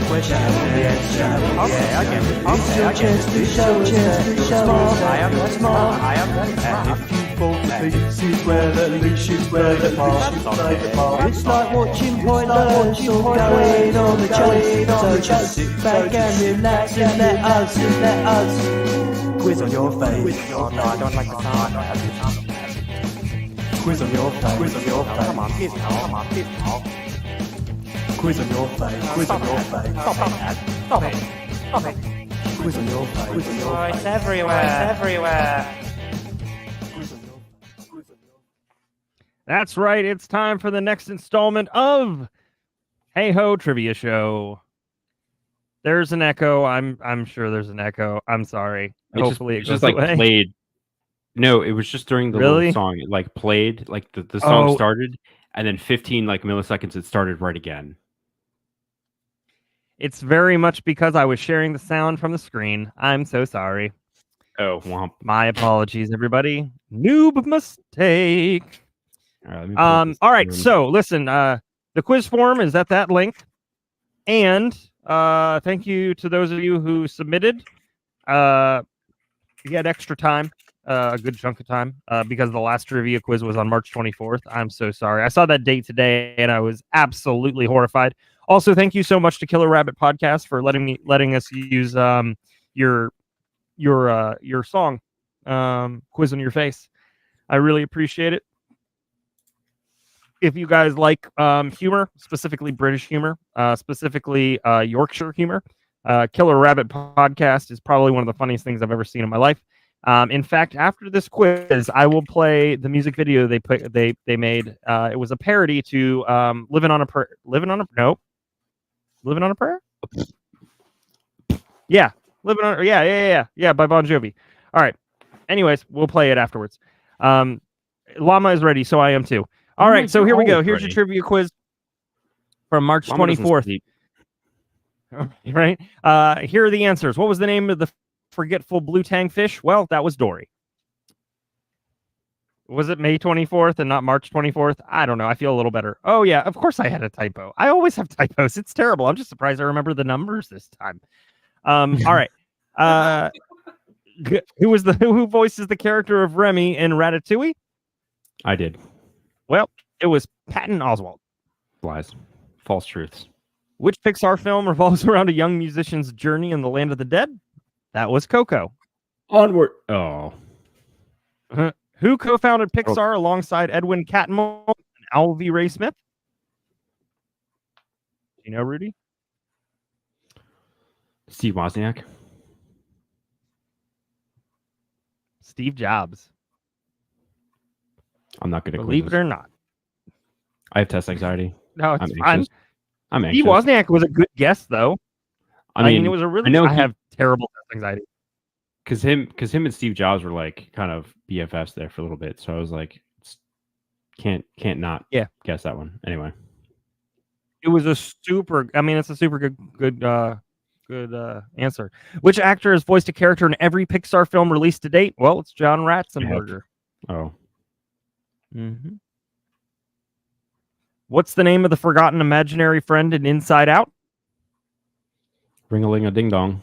Question and the answer. Okay, I get it. It's your chance to show smart. I am smart. I am. And if you fall to pieces, well, at least you play the part. It's like watching pointless or going on the chase. So just sit back and relax and let us quiz on your face. Oh no, I don't like the sound. Quiz on your face. Quiz on your face. Come on, piss off. Come on, piss off. Quiz on your face. Quiz on your face. Stop it. Stop it. Stop it. Quiz on your face. Quiz on your face. It's everywhere. It's everywhere. That's right. It's time for the next installment of Hey Ho Trivia Show. There's an echo. I'm sure there's an echo. I'm sorry. Hopefully it goes just away. Played. No, it was just during the little song. It played, the song started, and then 15 milliseconds it started right again. It's very much because I was sharing the sound from the screen. I'm so sorry. Oh, womp. My apologies, everybody. Noob mistake. All right, so listen, the quiz form is at that link. And thank you to those of you who submitted. You had extra time. A good chunk of time because the last trivia quiz was on March 24th. I'm so sorry. I saw that date today and I was absolutely horrified. Also, thank you so much to Killer Rabbit Podcast for letting us use your song, Quiz on Your Face. I really appreciate it. If you guys like humor, specifically British humor, specifically Yorkshire humor, Killer Rabbit Podcast is probably one of the funniest things I've ever seen in my life. In fact, after this quiz, I will play the music video they made. It was a parody to "Living on a Prayer." Yeah, Living on, yeah, by Bon Jovi. All right. Anyways, we'll play it afterwards. Llama is ready, so I am too. All right, so here we go. Here's your trivia quiz from March 24th. Right? Here are the answers. What was the name of the forgetful blue tang fish? Well, that was Dory. Was it May 24th and not March 24th? I don't know. I feel a little better. Oh, yeah. Of course I had a typo. I always have typos. It's terrible. I'm just surprised I remember the numbers this time. All right. Who voices the character of Remy in Ratatouille? I did. Well, it was Patton Oswalt. Lies. False truths. Which Pixar film revolves around a young musician's journey in the land of the dead? That was Coco. Onward. Oh. Who co-founded Pixar alongside Edwin Catmull and Alvy Ray Smith? Do you know, Rudy? Steve Wozniak. Steve Jobs. I'm not good at Believe quizzes. it or not. I have test anxiety. No, it's I'm fine. anxious. I'm anxious. Steve Wozniak was a good guess, though. I mean, it was a really. I have terrible test anxiety. Because him and Steve Jobs were like kind of BFFs there for a little bit, so I was like, can't not guess that one. Anyway, it was a super. I mean, it's a super good answer. Which actor has voiced a character in every Pixar film released to date? Well, it's John Ratzenberger. Oh. Mm-hmm. What's the name of the forgotten imaginary friend in Inside Out? Ring-a-ling-a-ding-dong.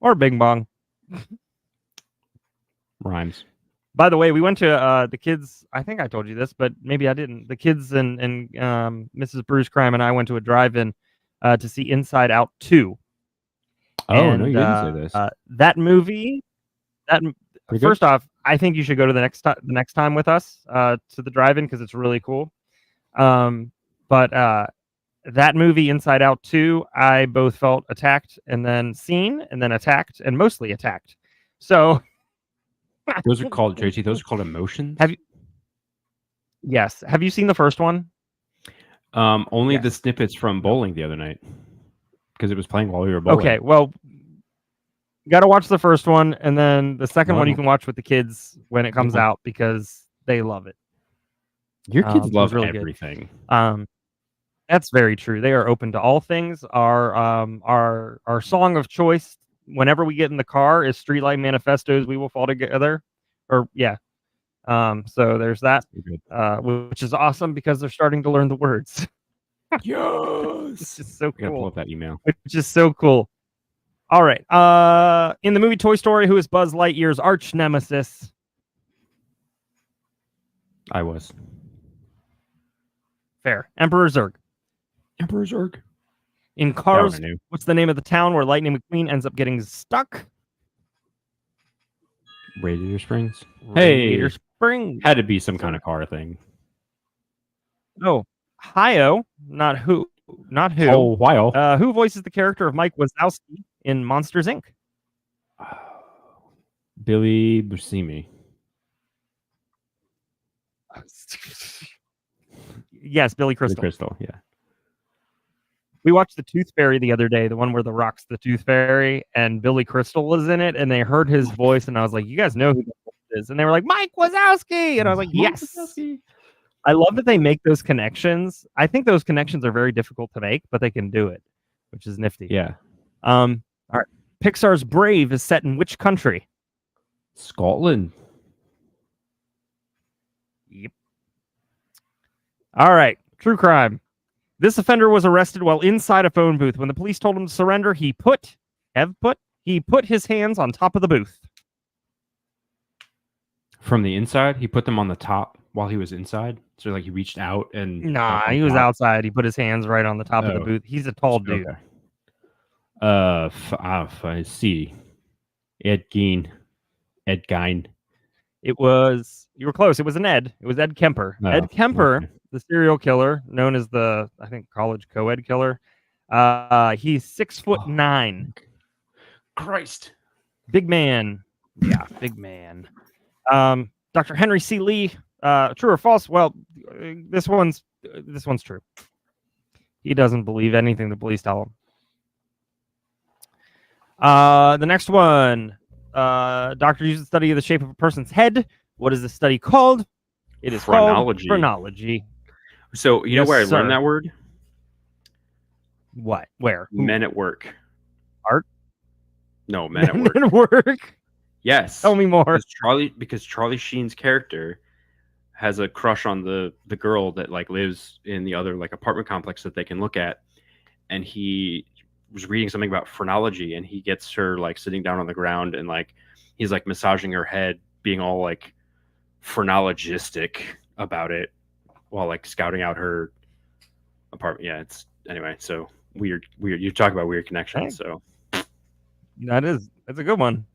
Or Bing Bong. Rhymes. By the way, we went to the kids. I think I told you this, but maybe I didn't. The kids and Mrs. Bruce Crime and I went to a drive-in to see Inside Out 2. Oh, no, you didn't say this. That movie. First off, I think you should go to the next time with us to the drive-in because it's really cool. But that movie, Inside Out 2, I both felt attacked and then seen and then attacked and mostly attacked. So those are called JT. Those are called emotions. Yes. Have you seen the first one? Only the snippets from bowling the other night because it was playing while we were bowling. Okay, well, you got to watch the first one, and then the second one you can watch with the kids when it comes out because they love it. Your kids love really everything. That's very true. They are open to all things. Our song of choice whenever we get in the car is Streetlight Manifesto's "We Will Fall Together," So there's that, which is awesome because they're starting to learn the words. Yes, it's just so cool. Pull up that email. Which is so cool. All right. In the movie Toy Story, who is Buzz Lightyear's arch nemesis? I was. Fair. Emperor Zurg. Emperor Zurg. In Cars, what's the name of the town where Lightning McQueen ends up getting stuck? Radiator Springs. Radiator Springs. Had to be some kind of car thing. Oh, Hio, not who. Oh, wow. Who voices the character of Mike Wazowski in Monsters, Inc.? Billy Buscemi. Yes, Billy Crystal. Billy Crystal, yeah. We watched The Tooth Fairy the other day, the one where The Rock's the Tooth Fairy, and Billy Crystal was in it, and they heard his voice, and I was like, you guys know who that is? And they were like, Mike Wazowski! And I was like, yes! I love that they make those connections. I think those connections are very difficult to make, but they can do it, which is nifty. Yeah. All right. Pixar's Brave is set in which country? Scotland. Yep. All right. True crime. This offender was arrested while inside a phone booth. When the police told him to surrender, he put his hands on top of the booth. From the inside, he put them on the top while he was inside. So like he reached out and nah, he was outside. He put his hands right on the top of the booth. He's a tall dude. Okay. I see. Ed Gein. You were close. It was an Ed. It was Ed Kemper. No. Ed Kemper, Okay. the serial killer, known as the, I think, college co-ed killer. He's 6'9". Christ. Big man. Yeah, big man. Dr. Henry C. Lee, true or false? Well, this one's true. He doesn't believe anything the police tell him. The next one. Doctor uses the study of the shape of a person's head. What is the study called? It is Phrenology. called phrenology. So you know Yes, where I sir. learned that word? What? Where? Who? Men at work. Art? No, men at work. Men at work? Yes. Tell me more. Because Charlie Sheen's character has a crush on the girl that like lives in the other like apartment complex that they can look at, and he was reading something about phrenology, and he gets her like sitting down on the ground and like he's like massaging her head, being all like phrenologistic about it while like scouting out her apartment. Yeah, it's anyway. So weird. You talk about weird connections. So that's a good one.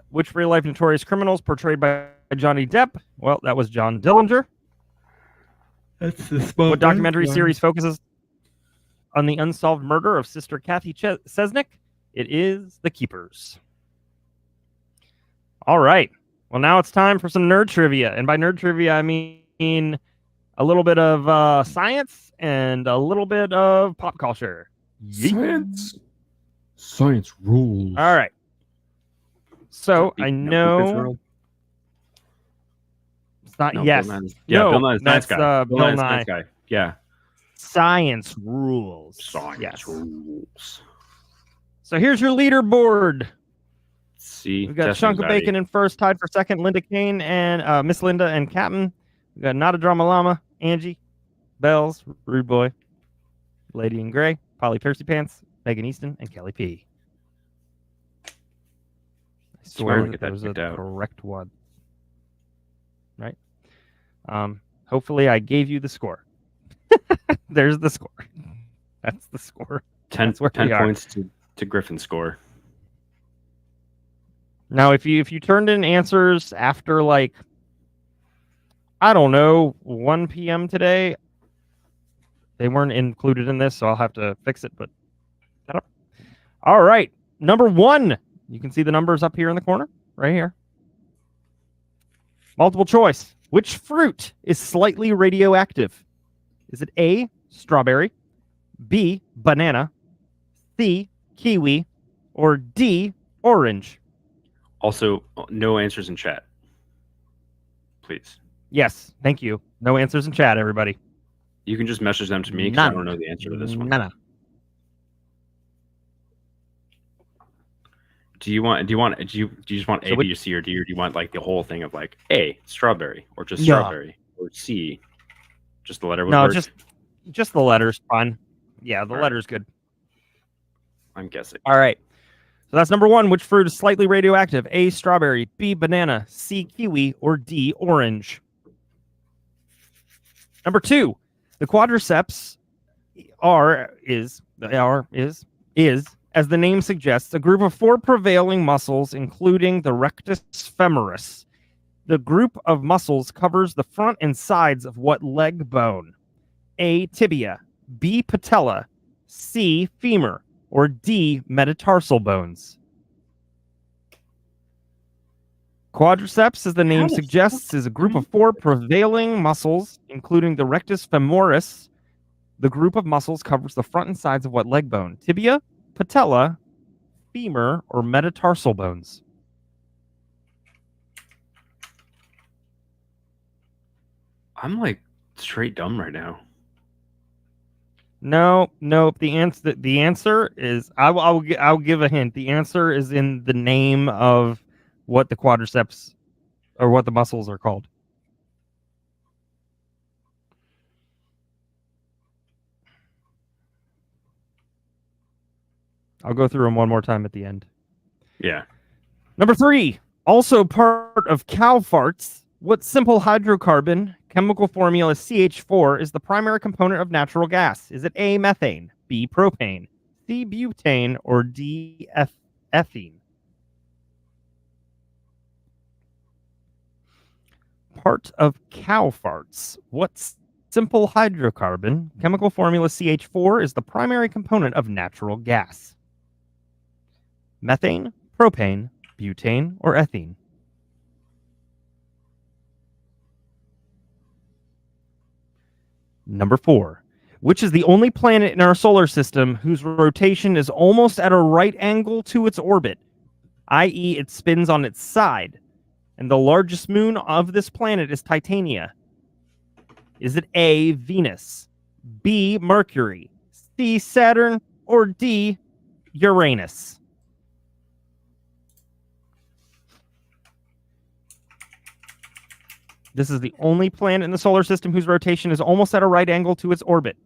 Which real life notorious criminals portrayed by Johnny Depp? Well, that was John Dillinger. That's the spot. What documentary series focuses on the unsolved murder of Sister Kathy Sesnick? It is The Keepers. All right. Well, now it's time for some nerd trivia. And by nerd trivia, I mean a little bit of science and a little bit of pop culture. Science rules. All right. So I know it's not. No, Yes. Bill Nye is that's guy. Bill Nye is Nye. guy. Yeah. Science rules. Science rules. So here's your leaderboard. See, We've got Chunk of Bacon in first, tied for second. Linda Kane and Miss Linda and Captain. We've got Not a Drama Llama, Angie, Bells, Rude Boy, Lady in Gray, Polly Piercy Pants, Megan Easton, and Kelly P. I swear that was the correct one. Right? Hopefully I gave you the score. There's the score. That's the score. 10 points to Griffin's score. Now, if you turned in answers after like, I don't know, 1 p.m. today, they weren't included in this, so I'll have to fix it. But all right, number 1. You can see the numbers up here in the corner, right here. Multiple choice. Which fruit is slightly radioactive? Is it A, strawberry, B, banana, C, kiwi, or D, orange? Also, no answers in chat, please. Yes, thank you. No answers in chat, everybody. You can just message them to me because I don't know the answer to this one. None. Do you just want A, B, or C, or D, or do you want like the whole thing of like A, strawberry, or just strawberry, or C, just the letter? No, just the letters. Fine. Yeah, the letter's good. I'm guessing. All right. So that's number 1. Which fruit is slightly radioactive? A, strawberry, B, banana, C, kiwi, or D, orange? Number 2. The quadriceps is, as the name suggests, a group of 4 prevailing muscles, including the rectus femoris. The group of muscles covers the front and sides of what leg bone? A, tibia, B, patella, C, femur, or D, metatarsal bones? Quadriceps, as the name suggests, is a group of 4 prevailing muscles, including the rectus femoris. The group of muscles covers the front and sides of what leg bone? Tibia, patella, femur, or metatarsal bones? I'm like straight dumb right now. No. The answer is I'll give a hint. The answer is in the name of what the quadriceps or what the muscles are called. I'll go through them one more time at the end. Yeah. Number 3, also part of cow farts. What simple hydrocarbon chemical formula CH4 is the primary component of natural gas? Is it A, methane, B, propane, C, butane, or D, ethene? Part of cow farts. What simple hydrocarbon chemical formula CH4 is the primary component of natural gas? Methane, propane, butane, or ethene? Number 4. Which is the only planet in our solar system whose rotation is almost at a right angle to its orbit, i.e., it spins on its side, and the largest moon of this planet is Titania? Is it A, Venus, B, Mercury, C, Saturn, or D, Uranus? This is the only planet in the solar system whose rotation is almost at a right angle to its orbit,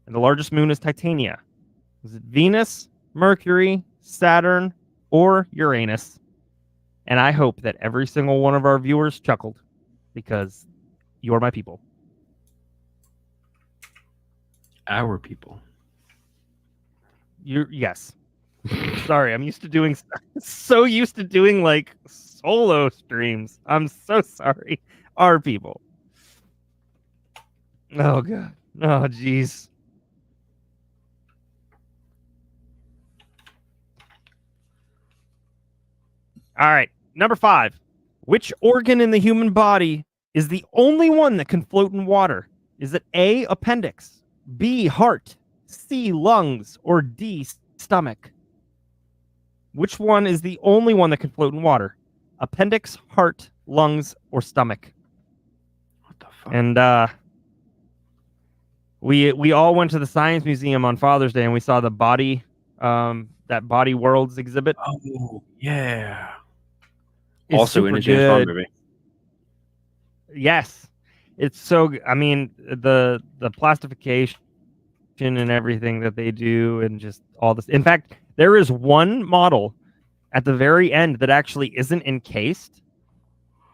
and the largest moon is Titania. Is it Venus, Mercury, Saturn, or Uranus? And I hope that every single one of our viewers chuckled, because you're my people. Our people. Yes. Sorry, I'm so used to doing like solo streams. I'm so sorry. Our people. Oh god. Oh jeez. All right. Number 5. Which organ in the human body is the only one that can float in water? Is it A, appendix, B, heart, C, lungs, or D, stomach? Which one is the only one that can float in water? Appendix, heart, lungs, or stomach? What the fuck? And we all went to the Science Museum on Father's Day, and we saw the body, that Body Worlds exhibit. Oh yeah. It's Also in a super James Bond good. movie. Yes, it's so. I mean, the plastification and everything that they do, and just all this. In fact, there is one model at the very end that actually isn't encased,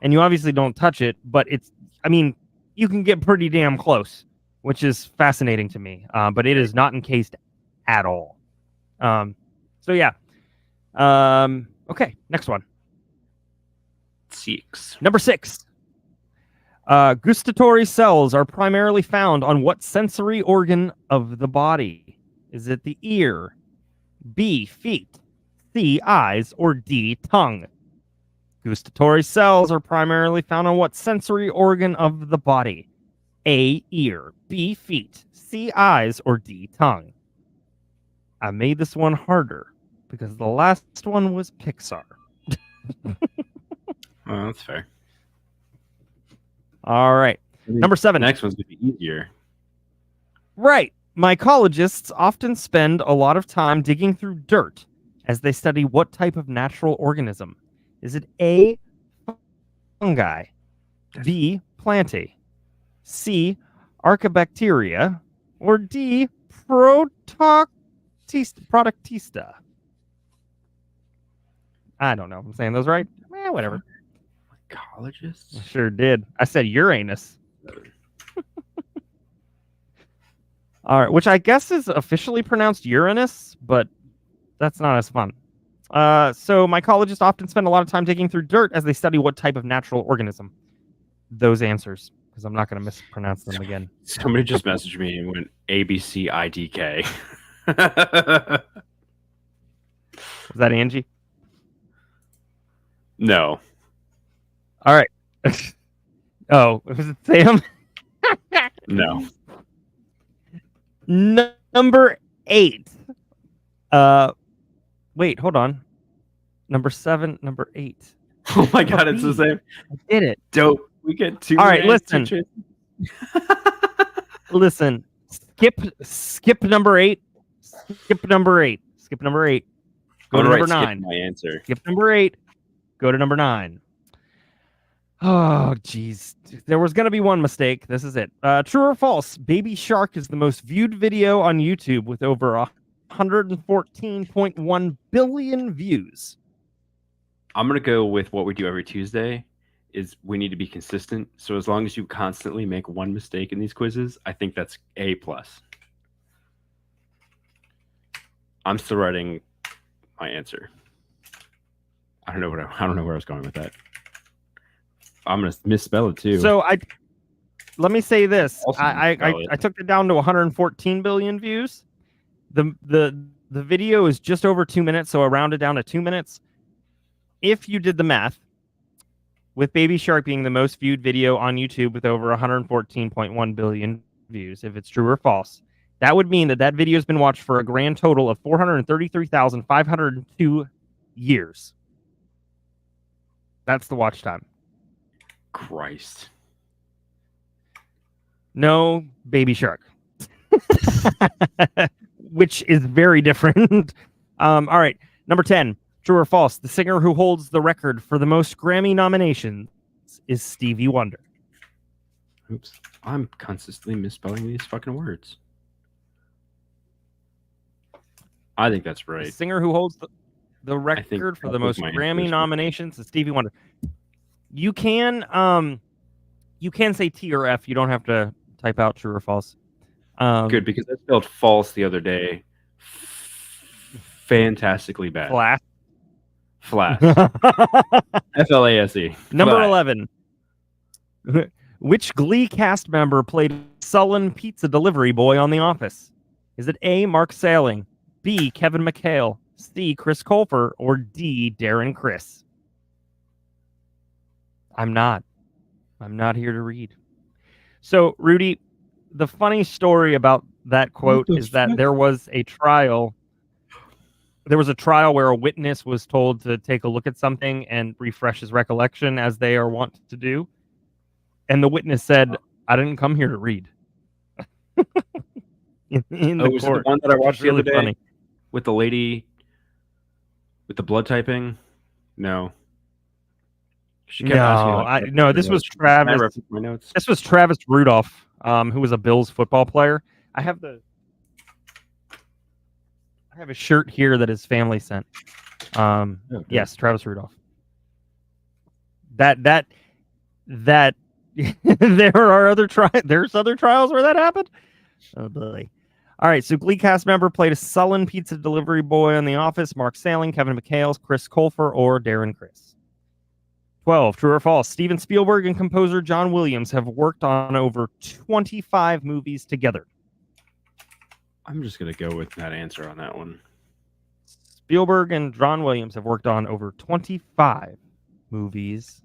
and you obviously don't touch it. But it's. I mean, you can get pretty damn close, which is fascinating to me. But it is not encased at all. So yeah. Okay, next one. 6. Number 6. Gustatory cells are primarily found on what sensory organ of the body? Is it the ear, B, feet, C, eyes, or D, tongue? Gustatory cells are primarily found on what sensory organ of the body? A, ear, B, feet, C, eyes, or D, tongue? I made this one harder because the last one was Pixar. Oh, that's fair. All right. Number 7. The next one's going to be easier. Right. Mycologists often spend a lot of time digging through dirt as they study what type of natural organism. Is it A, fungi, B, plantae, C, archaebacteria, or D, productista? I don't know if I'm saying those right. Whatever. Mycologists? I sure did. I said Uranus. All right, which I guess is officially pronounced Uranus, but that's not as fun. So mycologists often spend a lot of time digging through dirt as they study what type of natural organism. Those answers, because I'm not going to mispronounce them again. Somebody just messaged me and went ABCIDK. Was that Angie? No. All right. Oh, was it Sam? No. Number 8. Wait, hold on. Number 7, number 8. Oh my god, it's the same. I did it. Dope. We get 2. All right, listen. Listen. Skip number 8. Skip number 8. Skip number 8. Go to number 9. My answer. Skip number 8. Go to number 9. Oh, jeez. There was going to be one mistake. This is it. True or false? Baby Shark is the most viewed video on YouTube with over 114.1 billion views. I'm going to go with what we do every Tuesday is we need to be consistent. So as long as you constantly make one mistake in these quizzes, I think that's A+. I'm still writing my answer. I don't know where I was going with that. I'm gonna misspell it too. So let me say this. Also I took it down to 114 billion views. The video is just over 2 minutes, so I rounded down to 2 minutes. If you did the math, with Baby Shark being the most viewed video on YouTube with over 114.1 billion views, if it's true or false, that would mean that video has been watched for a grand total of 433,502 years. That's the watch time. Christ. No Baby Shark. Which is very different. All right. Number 10. True or false? The singer who holds the record for the most Grammy nominations is Stevie Wonder. Oops. I'm consistently misspelling these fucking words. I think that's right. The singer who holds the record for the most Grammy nominations is Stevie Wonder. You can say T or F. You don't have to type out true or false. Good, because I spelled false the other day. Fantastically bad. Flash. F-L-A-S-E. Number 11. Which Glee cast member played sullen pizza delivery boy on The Office? Is it A, Mark Salling, B, Kevin McHale, C, Chris Colfer, or D, Darren Criss? I'm not here to read. So, Rudy, the funny story about that quote is that there was a trial. There was a trial where a witness was told to take a look at something and refresh his recollection, as they are wont to do. And the witness said, "I didn't come here to read." in the was court. it the one that I watched the really other day funny. with the lady with the blood typing? No. She kept asking me, no. This was Travis. My notes. This was Travis Rudolph, who was a Bills football player. I have a shirt here that his family sent. Yes, Travis Rudolph. That there are other there's other trials where that happened. Oh boy. All right, so Glee cast member played a sullen pizza delivery boy on The Office: Mark Salling, Kevin McHale, Chris Colfer, or Darren Criss. 12. True or false? Steven Spielberg and composer John Williams have worked on over 25 movies together. I'm just going to go with that answer on that one. Spielberg and John Williams have worked on over 25 movies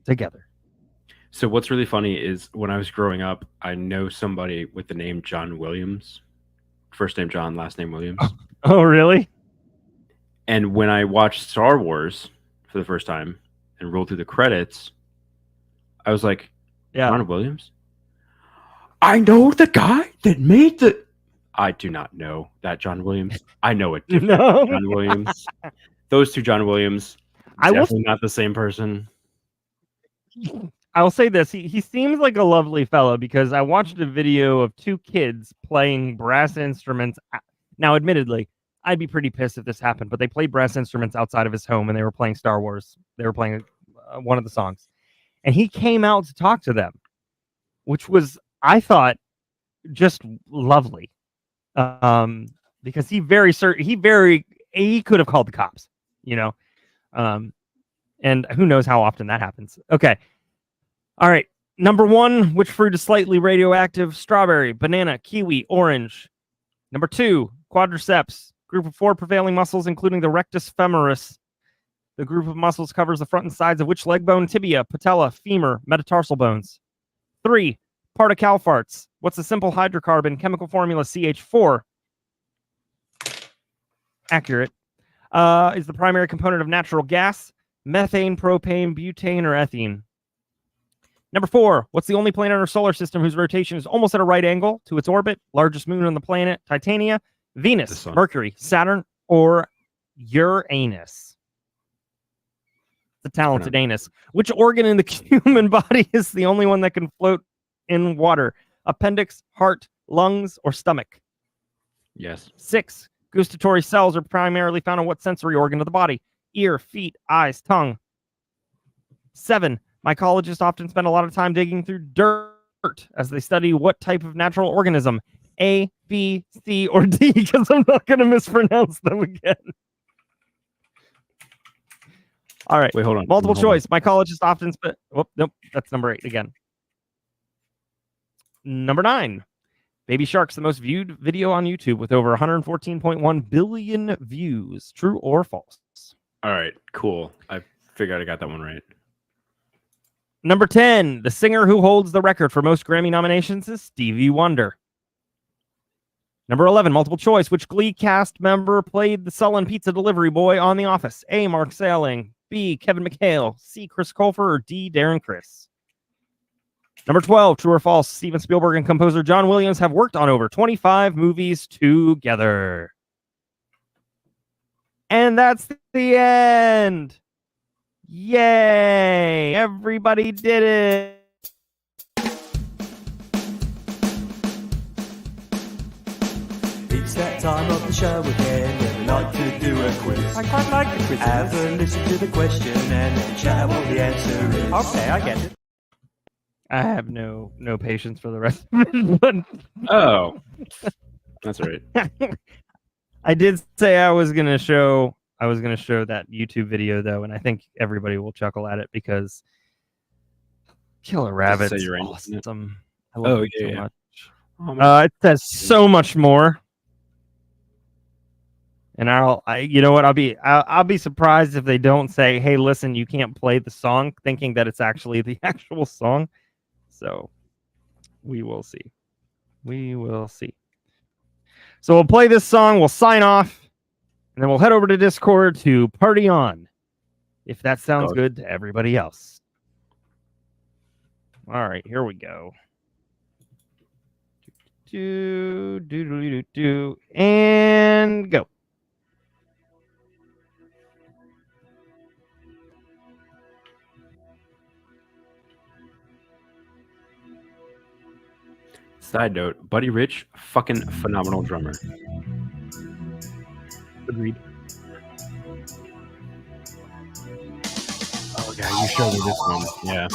together. So what's really funny is when I was growing up, I know somebody with the name John Williams. First name John, last name Williams. Oh, really? And when I watched Star Wars for the first time and rolled through the credits, I was like, John Williams? I know the guy that made the... I do not know that John Williams. I know a different John Williams. Those two John Williams, definitely not the same person. I will say this. He seems like a lovely fellow, because I watched a video of two kids playing brass instruments. Now, admittedly, I'd be pretty pissed if this happened, but they played brass instruments outside of his home, and they were playing Star Wars. They were playing one of the songs. And he came out to talk to them, which was, I thought, just lovely. Because he could have called the cops, and who knows how often that happens. Okay. All right. Number 1, which fruit is slightly radioactive? Strawberry, banana, kiwi, orange. Number 2, quadriceps. Group of 4 prevailing muscles, including the rectus femoris. The group of muscles covers the front and sides of which leg bone? Tibia, patella, femur, metatarsal bones. 3, particalfarts. What's the simple hydrocarbon chemical formula? CH4. Accurate. Is the primary component of natural gas? Methane, propane, butane, or ethene? Number 4, what's the only planet in our solar system whose rotation is almost at a right angle to its orbit? Largest moon on the planet, Titania, Venus, Mercury, Saturn, or Uranus? The talented anus. Which organ in the human body is the only one that can float in water? Appendix, heart, lungs, or stomach? Yes. 6, gustatory cells are primarily found in what sensory organ of the body? Ear, feet, eyes, tongue. 7, mycologists often spend a lot of time digging through dirt as they study what type of natural organism? A, B, C, or D, because I'm not going to mispronounce them again. All right. Wait, hold on. Multiple choice. Mycologists often spend... Oh, nope. That's number 8 again. Number 9. Baby Shark's the most viewed video on YouTube with over 114.1 billion views. True or false? All right. Cool. I figured I got that one right. Number 10, the singer who holds the record for most Grammy nominations is Stevie Wonder. Number 11, multiple choice. Which Glee cast member played the sullen pizza delivery boy on The Office? A, Mark Salling. B, Kevin McHale. C, Chris Colfer. Or D, Darren Criss. Number 12, true or false. Steven Spielberg and composer John Williams have worked on over 25 movies together. And that's the end. Yay! Everybody did it. It's that time of the show again where we like to do a quiz. I quite like the quiz. Have a listen to the question and then shout what the answer is. Okay, I get it. I have no patience for the rest of it. But Oh, that's right. I did say I was gonna show that YouTube video though, and I think everybody will chuckle at it because Killer Rabbit's say you're in, isn't it? awesome. I love it so yeah. much. Oh, man. It says so much more. And you know what? I'll be surprised if they don't say, "Hey, listen, you can't play the song," thinking that it's actually the actual song. So we will see. We will see. So we'll play this song. We'll sign off, and then we'll head over to Discord to party on. If that sounds good to everybody else. All right, here we go. And go. Side note, Buddy Rich, fucking phenomenal drummer. Agreed. Oh, yeah, you showed me this one. Yeah.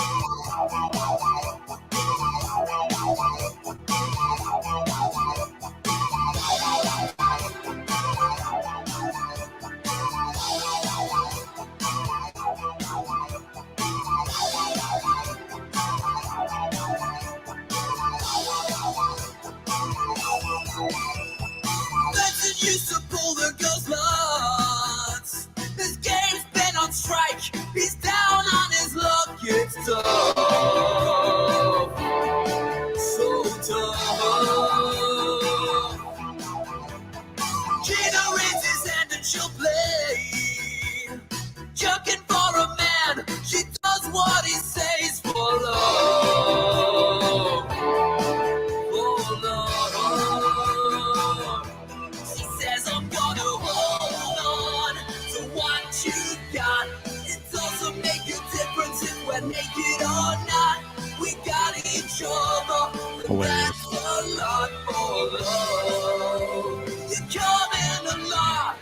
Used to pull the girls' lots. This game's been on strike. He's down on his luck. It's tough. So tough. Gina raises his hand and she'll play. Jugging for a man. She does what he says for love. For love. I'm gonna hold on to what you got. It doesn't make a difference if we're naked or not. We got each other. That's a lot for love. You're coming along.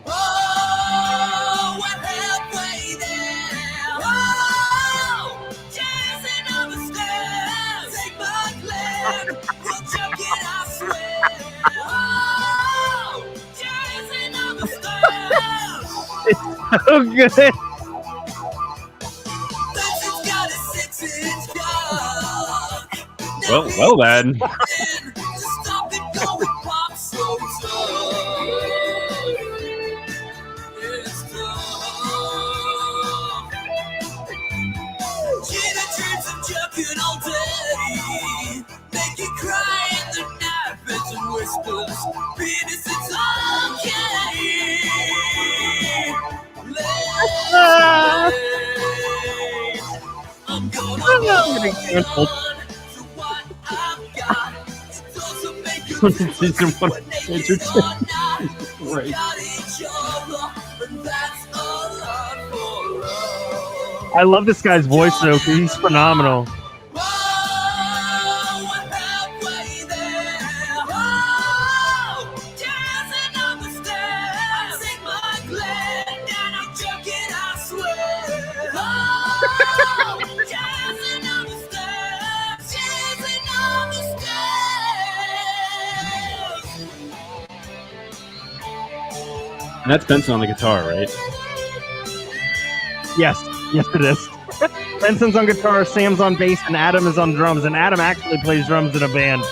Oh, we're halfway there. Oh, dancing on the stairs. Take my plan. We'll jump it, I swear. So good. Well then. Make you cry in the night, and whispers, Venus, it's okay. I'm gonna hold on to what I've got. It doesn't make you difference if we're naked or not. We got each other, and that's a lot for love. I love this guy's voice though, because he's phenomenal. And that's Benson on the guitar, right? Yes, it is. Benson's on guitar, Sam's on bass, and Adam is on drums. And Adam actually plays drums in a band.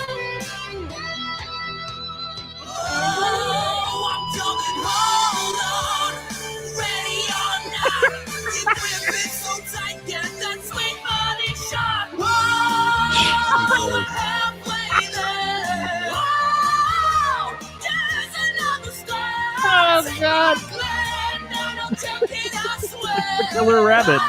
the killer rabbit.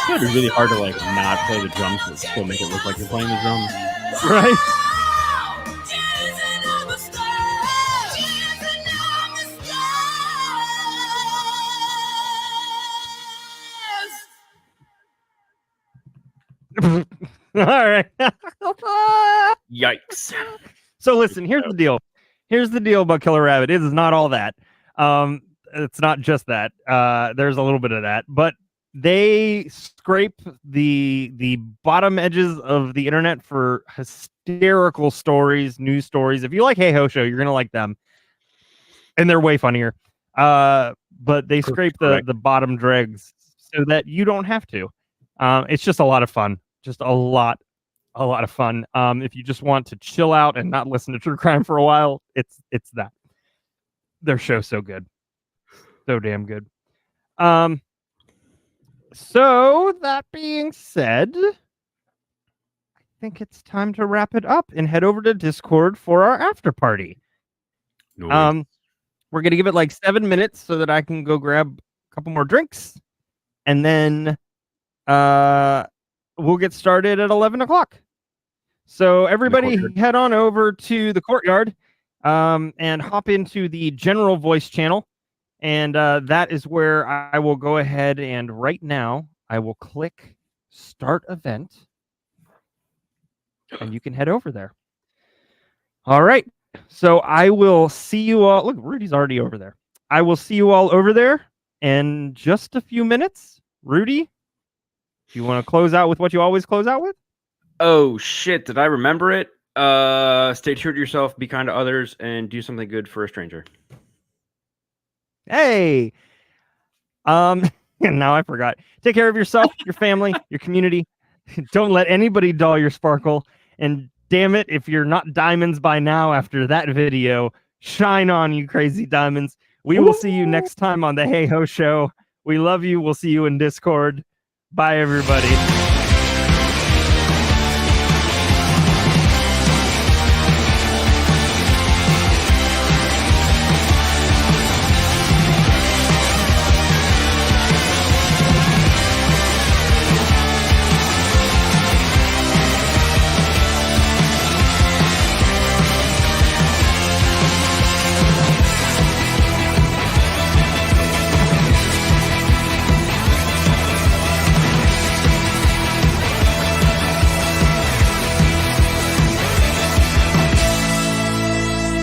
It's really hard to like not play the drums but still make it look like you're playing the drums. Right? All right. Yikes. So listen, here's the deal. Here's the deal about Killer Rabbit. It is not all that. It's not just that. There's a little bit of that, but they scrape the bottom edges of the internet for hysterical stories, news stories. If you like Hey Ho Show, you're gonna like them, and they're way funnier. But they scrape the bottom dregs so that you don't have to. It's just a lot of fun. Just a lot of fun. If you just want to chill out and not listen to true crime for a while, it's that. Their show's so good. So damn good. So that being said, I think it's time to wrap it up and head over to Discord for our after party. Nice. We're gonna give it like 7 minutes so that I can go grab a couple more drinks, and then we'll get started at 11 o'clock. So everybody head on over to the courtyard and hop into the general voice channel. And that is where I will go ahead and right now I will click start event and you can head over there. All right. So I will see you all. Look, Rudy's already over there. I will see you all over there in just a few minutes. Rudy, do you want to close out with what you always close out with? Oh shit, did I remember it? Stay true to yourself, be kind to others, and do something good for a stranger. Hey. Now I forgot. Take care of yourself, your family, your community. Don't let anybody dull your sparkle. And damn it, if you're not diamonds by now after that video, shine on, you crazy diamonds. We will see you next time on the Hey Ho Show. We love you. We'll see you in Discord. Bye, everybody.